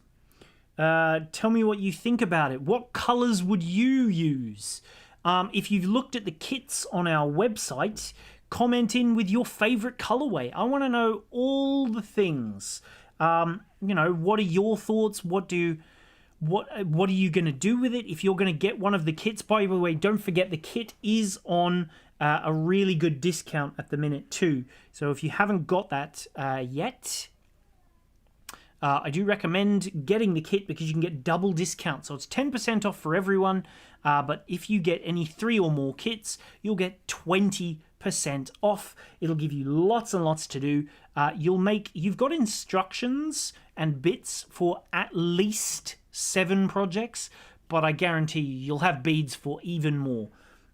S1: Tell me what you think about it. What colors would you use? If you've looked at the kits on our website, comment in with your favorite colorway. I want to know all the things. You know, what are your thoughts? What are you going to do with it? If you're going to get one of the kits, by the way, don't forget the kit is on a really good discount at the minute too. So if you haven't got that yet, I do recommend getting the kit because you can get double discount. So it's 10% off for everyone. But if you get any 3 or more kits, you'll get 20% off. It'll give you lots and lots to do. You've got instructions and bits for at least 7 projects, but I guarantee you'll have beads for even more.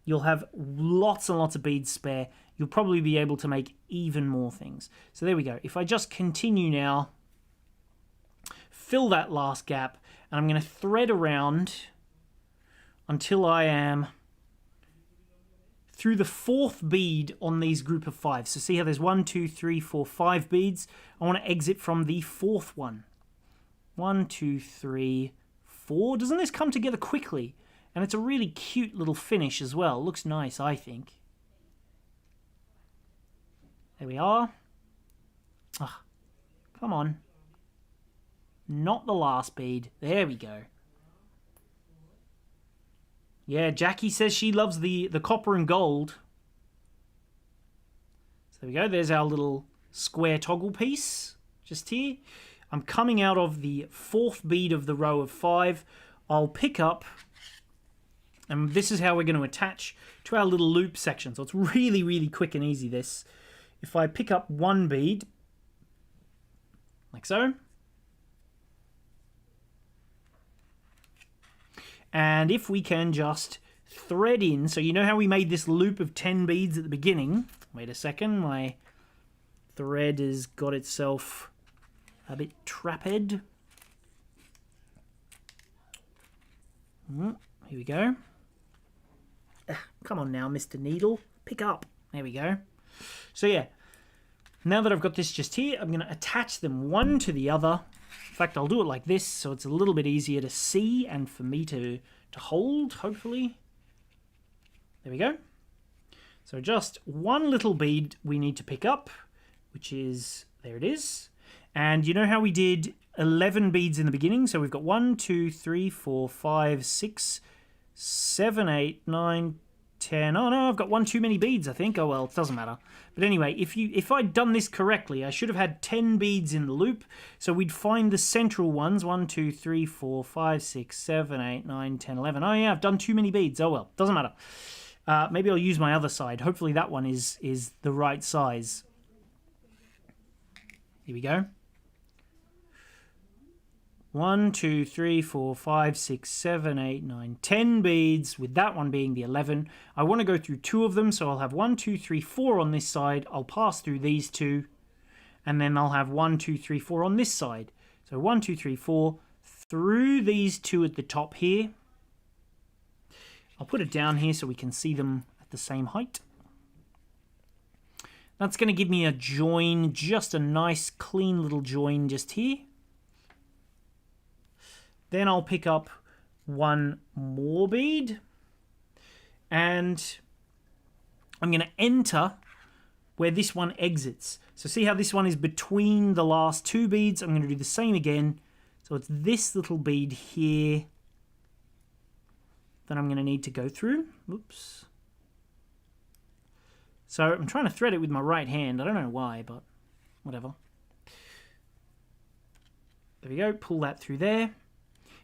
S1: You'll have lots and lots of beads spare. You'll probably be able to make even more things. So there we go. If I just continue now, fill that last gap, and I'm going to thread around until I am through the 4th bead on these group of 5. So see how there's 1, 2, 3, 4, 5 beads. I want to exit from the 4th one. 1, 2, 3, 4. Doesn't this come together quickly? And it's a really cute little finish as well. Looks nice, I think. There we are. Ah, come on. Not the last bead. There we go. Yeah, Jackie says she loves the copper and gold. So there we go. There's our little square toggle piece just here. I'm coming out of the 4th bead of the row of 5. I'll pick up, and this is how we're going to attach to our little loop section. So it's really, really quick and easy, this. If I pick up 1 bead, like so, and if we can just thread in, so you know how we made this loop of 10 beads at the beginning? Wait a second, my thread has got itself a bit trapped. Here we go. Come on now, Mr. Needle. Pick up. There we go. So yeah, now that I've got this just here, I'm going to attach them one to the other. In fact, I'll do it like this, so it's a little bit easier to see and for me to hold, hopefully. There we go. So just one little bead we need to pick up, which is, there it is. And you know how we did 11 beads in the beginning? So we've got 1, 2, 3, 4, 5, 6, 7, 8, 9, 10. Oh no, I've got one too many beads, I think. Oh well, it doesn't matter. But anyway, if I'd done this correctly, I should have had 10 beads in the loop. So we'd find the central ones. 1, 2, 3, 4, 5, 6, 7, 8, 9, 10, 11. Oh yeah, I've done too many beads. Oh well, doesn't matter. Maybe I'll use my other side. Hopefully that one is the right size. Here we go. 1, 2, 3, 4, 5, 6, 7, 8, 9, 10 beads, with that one being the 11. I want to go through 2 of them, so I'll have 1, 2, 3, 4 on this side. I'll pass through these 2, and then I'll have 1, 2, 3, 4 on this side. So 1, 2, 3, 4 through these 2 at the top here. I'll put it down here so we can see them at the same height. That's going to give me a join, just a nice clean little join just here. Then I'll pick up one more bead, and I'm going to enter where this one exits. So see how this one is between the last 2 beads? I'm going to do the same again. So it's this little bead here that I'm going to need to go through. Oops. So I'm trying to thread it with my right hand. I don't know why, but whatever. There we go. Pull that through there.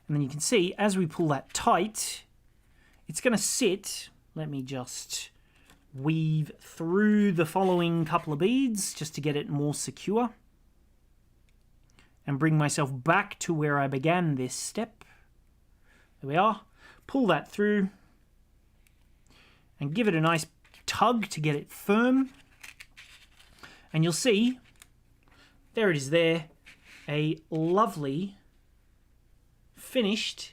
S1: And then you can see, as we pull that tight, it's going to sit. Let me just weave through the following couple of beads just to get it more secure. And bring myself back to where I began this step. There we are. Pull that through. And give it a nice tug to get it firm. And you'll see, there it is there, a lovely finished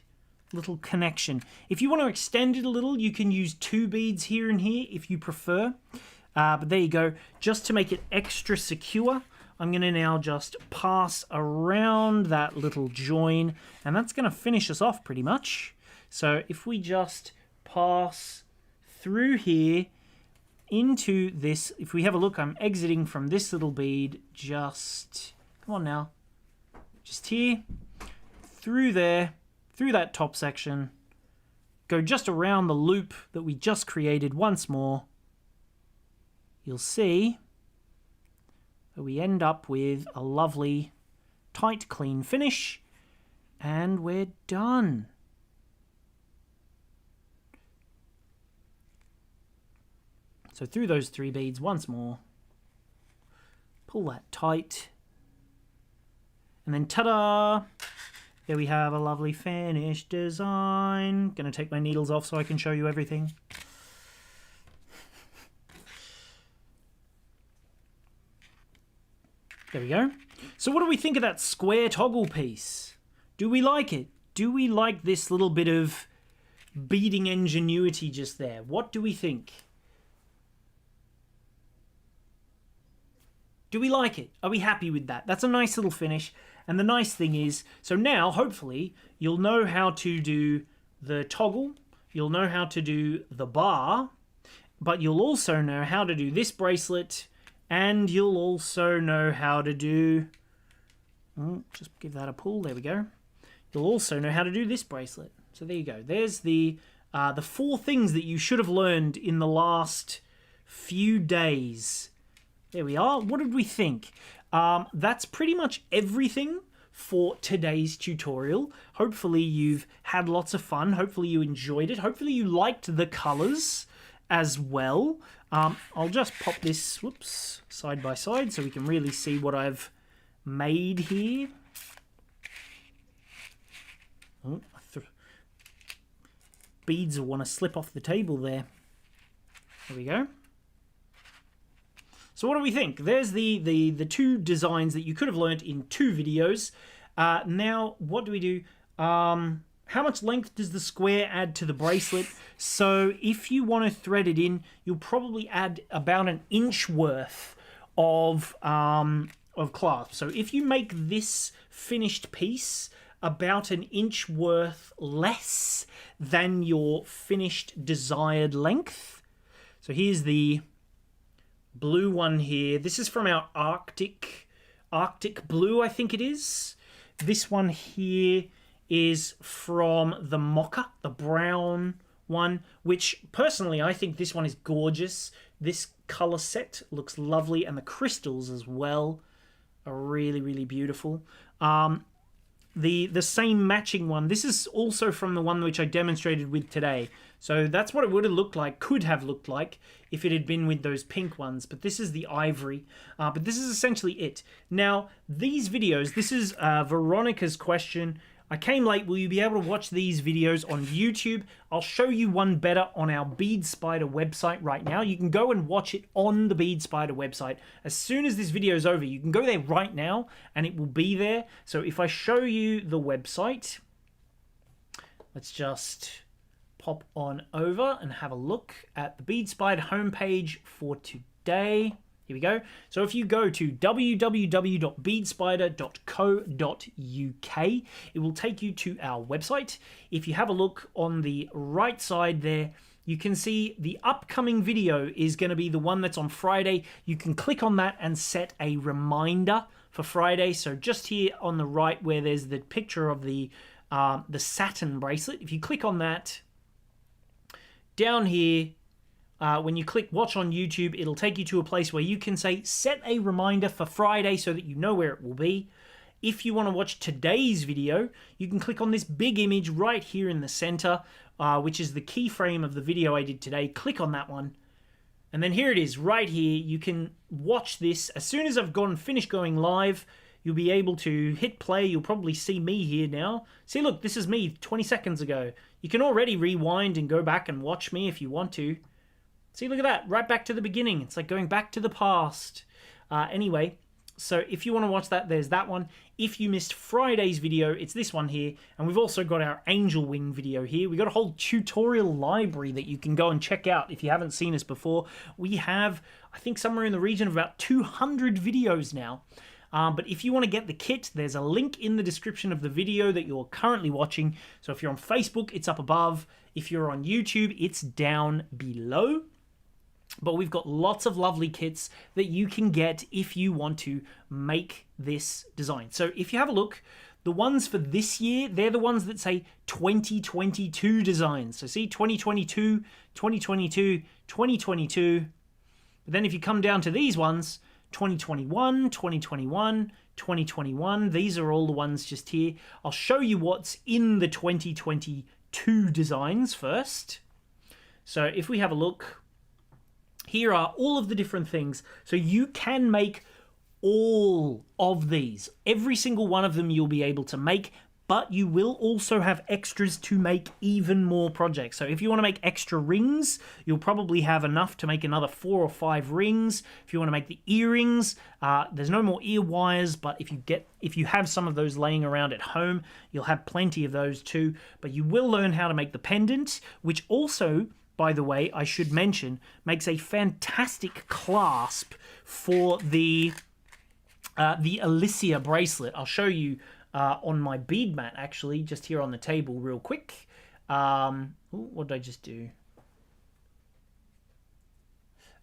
S1: little connection. If you want to extend it a little, you can use 2 beads here and here if you prefer. But there you go. Just to make it extra secure, I'm going to now just pass around that little join, and that's going to finish us off pretty much. So if we just pass through here into this, if we have a look, I'm exiting from this little bead, just, come on now, just here, through there, through that top section, go just around the loop that we just created once more. You'll see that we end up with a lovely, tight, clean finish, and we're done. So through those 3 beads once more, pull that tight, and then ta-da! There we have a lovely finished design. Gonna take my needles off so I can show you everything. There we go. So what do we think of that square toggle piece? Do we like it? Do we like this little bit of beading ingenuity just there? What do we think? Do we like it? Are we happy with that? That's a nice little finish. And the nice thing is, so now, hopefully, you'll know how to do the toggle, you'll know how to do the bar, but you'll also know how to do this bracelet, and you'll also know how to do... just give that a pull, there we go. You'll also know how to do this bracelet. So there you go. There's the 4 things that you should have learned in the last few days. There we are. What did we think? That's pretty much everything for today's tutorial. Hopefully you've had lots of fun. Hopefully you enjoyed it. Hopefully you liked the colors as well. I'll just pop this, whoops, side by side so we can really see what I've made here. Oh, beads will want to slip off the table there. There we go. So what do we think? There's the 2 designs that you could have learnt in 2 videos. Now, what do we do? How much length does the square add to the bracelet? So if you want to thread it in, you'll probably add about an inch worth of clasp. So if you make this finished piece about an inch worth less than your finished desired length. So here's the blue one here. This is from our Arctic blue, I think it is. This one here is from the Mocha, the brown one, which personally I think this one is gorgeous. This color set looks lovely, and the crystals as well are really, really beautiful. The same matching one, this is also from the one which I demonstrated with today. So that's what it would have looked like, could have looked like, if it had been with those pink ones. But this is the ivory. But this is essentially it. Now, these videos, this is Veronica's question. I came late. Will you be able to watch these videos on YouTube? I'll show you one better on our Bead Spider website right now. You can go and watch it on the Bead Spider website. As soon as this video is over, you can go there right now and it will be there. So if I show you the website, let's just pop on over and have a look at the Bead Spider homepage for today. Here we go. So if you go to www.beadspider.co.uk, it will take you to our website. If you have a look on the right side there, you can see the upcoming video is going to be the one that's on Friday. You can click on that and set a reminder for Friday. So just here on the right where there's the picture of the Saturn bracelet, if you click on that, down here, when you click watch on YouTube, it'll take you to a place where you can say set a reminder for Friday so that you know where it will be. If you want to watch today's video, you can click on this big image right here in the center, which is the keyframe of the video I did today. Click on that one. And then here it is right here. You can watch this. As soon as I've finished going live, you'll be able to hit play. You'll probably see me here now. See, look, this is me 20 seconds ago. You can already rewind and go back and watch me if you want to. See, look at that, right back to the beginning. It's like going back to the past. Anyway, so if you want to watch that, there's that one. If you missed Friday's video, it's this one here. And we've also got our Angel Wing video here. We've got a whole tutorial library that you can go and check out if you haven't seen us before. We have, I think, somewhere in the region of about 200 videos now. But if you want to get the kit, there's a link in the description of the video that you're currently watching. So if you're on Facebook, it's up above. If you're on YouTube, it's down below. But we've got lots of lovely kits that you can get if you want to make this design. So if you have a look, the ones for this year, they're the ones that say 2022 designs. So see, 2022, 2022, 2022. But then if you come down to these ones, 2021, 2021, 2021, these are all the ones just here. I'll show you what's in the 2022 designs first. So if we have a look, here are all of the different things. So you can make all of these. Every single one of them you'll be able to make, but you will also have extras to make even more projects. So if you want to make extra rings, you'll probably have enough to make another 4 or 5 rings. If you want to make the earrings, there's no more ear wires, but if you have some of those laying around at home, you'll have plenty of those too. But you will learn how to make the pendant, which also, by the way, I should mention, makes a fantastic clasp for the the Alicia bracelet. I'll show you on my bead mat, actually, just here on the table real quick. What did I just do?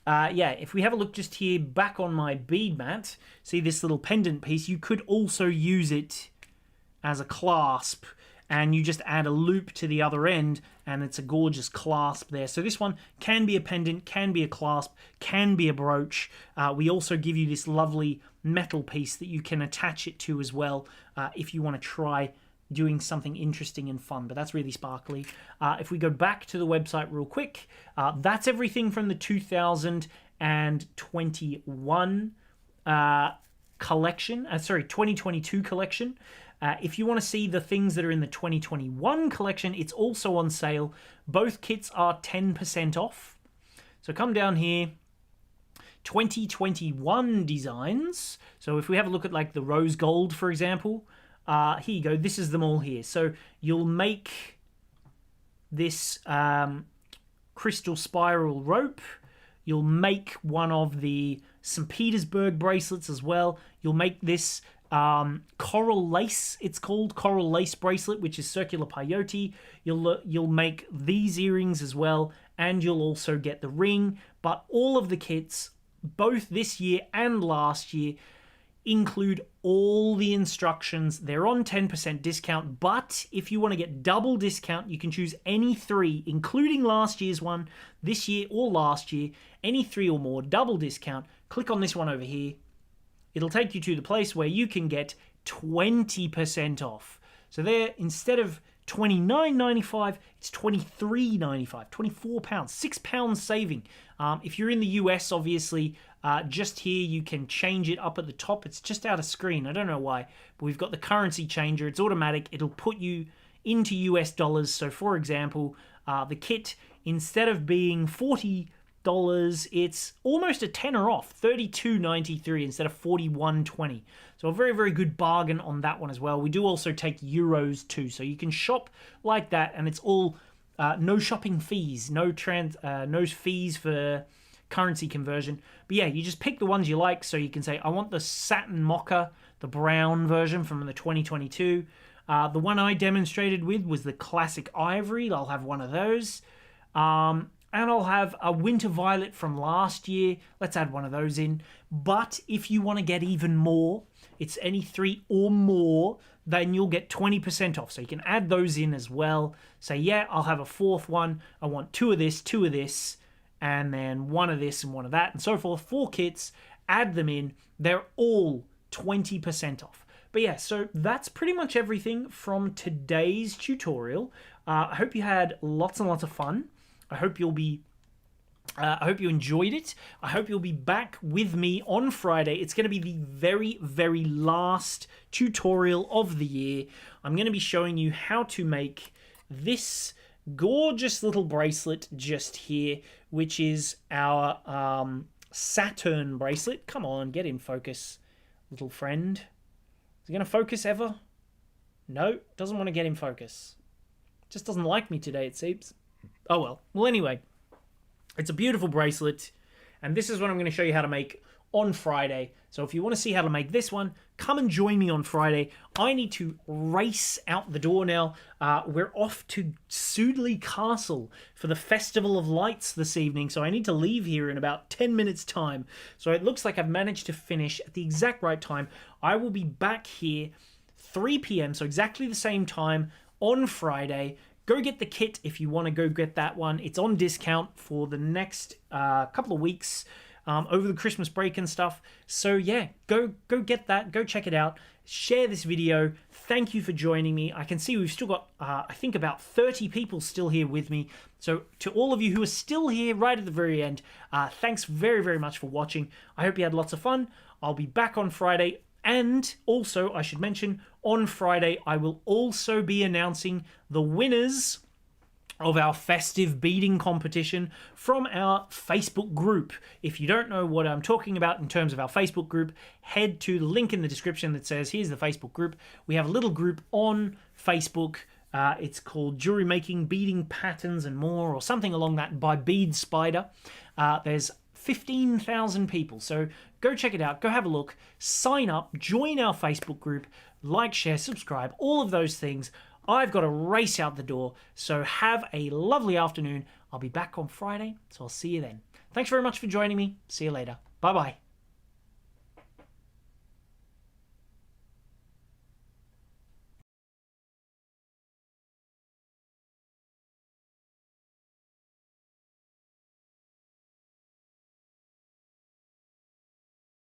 S1: Yeah, if we have a look just here back on my bead mat, see this little pendant piece, you could also use it as a clasp, and you just add a loop to the other end and it's a gorgeous clasp there. So this one can be a pendant, can be a clasp, can be a brooch. We also give you this lovely metal piece that you can attach it to as well if you want to try doing something interesting and fun, but that's really sparkly. If we go back to the website real quick, that's everything from the 2021 collection, 2022 collection. If you want to see the things that are in the 2021 collection, it's also on sale. Both kits are 10% off. So come down here, 2021 designs. So if we have a look at like the rose gold, for example, here you go. This is them all here. So you'll make this crystal spiral rope. You'll make one of the St. Petersburg bracelets as well. You'll make this coral lace, it's called coral lace bracelet, which is circular peyote. You'll make these earrings as well, and you'll also get the ring. But all of the kits, both this year and last year, include all the instructions. They're on 10% discount, but if you want to get double discount, you can choose any three, including last year's one, this year or last year, any three or more, double discount. Click on this one over here. It'll take you to the place where you can get 20% off. So there, instead of $29.95, it's $23.95, £24, £6 saving. If you're in the US, obviously, just here you can change it up at the top. It's just out of screen. I don't know why, but we've got the currency changer. It's automatic. It'll put you into US dollars. So for example, the kit, instead of being $40, it's almost a tenner off, $32.93 instead of $41.20. So a very, very good bargain on that one as well. We do also take euros too, so you can shop like that, and it's all no shopping fees, no fees for currency conversion. But yeah, you just pick the ones you like. So you can say, I want the satin mocha, the brown version from the 2022. The one I demonstrated with was the classic ivory. I'll have one of those. And I'll have a winter violet from last year. Let's add one of those in. But if you want to get even more, it's any three or more, then you'll get 20% off. So you can add those in as well. Say, yeah, I'll have a fourth one. I want two of this, and then one of this and one of that, and so forth. 4 kits, add them in. They're all 20% off. But yeah, so that's pretty much everything from today's tutorial. I hope you had lots and lots of fun. I hope you enjoyed it. I hope you'll be back with me on Friday. It's going to be the very, very last tutorial of the year. I'm going to be showing you how to make this gorgeous little bracelet just here, which is our Saturn bracelet. Come on, get in focus, little friend. Is it going to focus ever? No, doesn't want to get in focus. Just doesn't like me today, it seems. Oh well. Well, anyway, it's a beautiful bracelet, and this is what I'm going to show you how to make on Friday. So if you want to see how to make this one, come and join me on Friday. I need to race out the door now. We're off to Sudeley Castle for the Festival of Lights this evening, so I need to leave here in about 10 minutes' time. So it looks like I've managed to finish at the exact right time. I will be back here 3 p.m., so exactly the same time on Friday. Go get the kit if you want to go get that one. It's on discount for the next couple of weeks over the Christmas break and stuff. So yeah, go get that. Go check it out. Share this video. Thank you for joining me. I can see we've still got, I think, about 30 people still here with me. So to all of you who are still here right at the very end, thanks very, very much for watching. I hope you had lots of fun. I'll be back on Friday. And also, I should mention, on Friday, I will also be announcing the winners of our festive beading competition from our Facebook group. If you don't know what I'm talking about in terms of our Facebook group, head to the link in the description that says, here's the Facebook group. We have a little group on Facebook. It's called Jewelry Making, Beading Patterns and More, or something along that, by Bead Spider. There's 15,000 people. So go check it out, go have a look, sign up, join our Facebook group, like, share, subscribe, all of those things. I've got to race out the door, so have a lovely afternoon. I'll be back on Friday, so I'll see you then. Thanks very much for joining me. See you later. Bye-bye.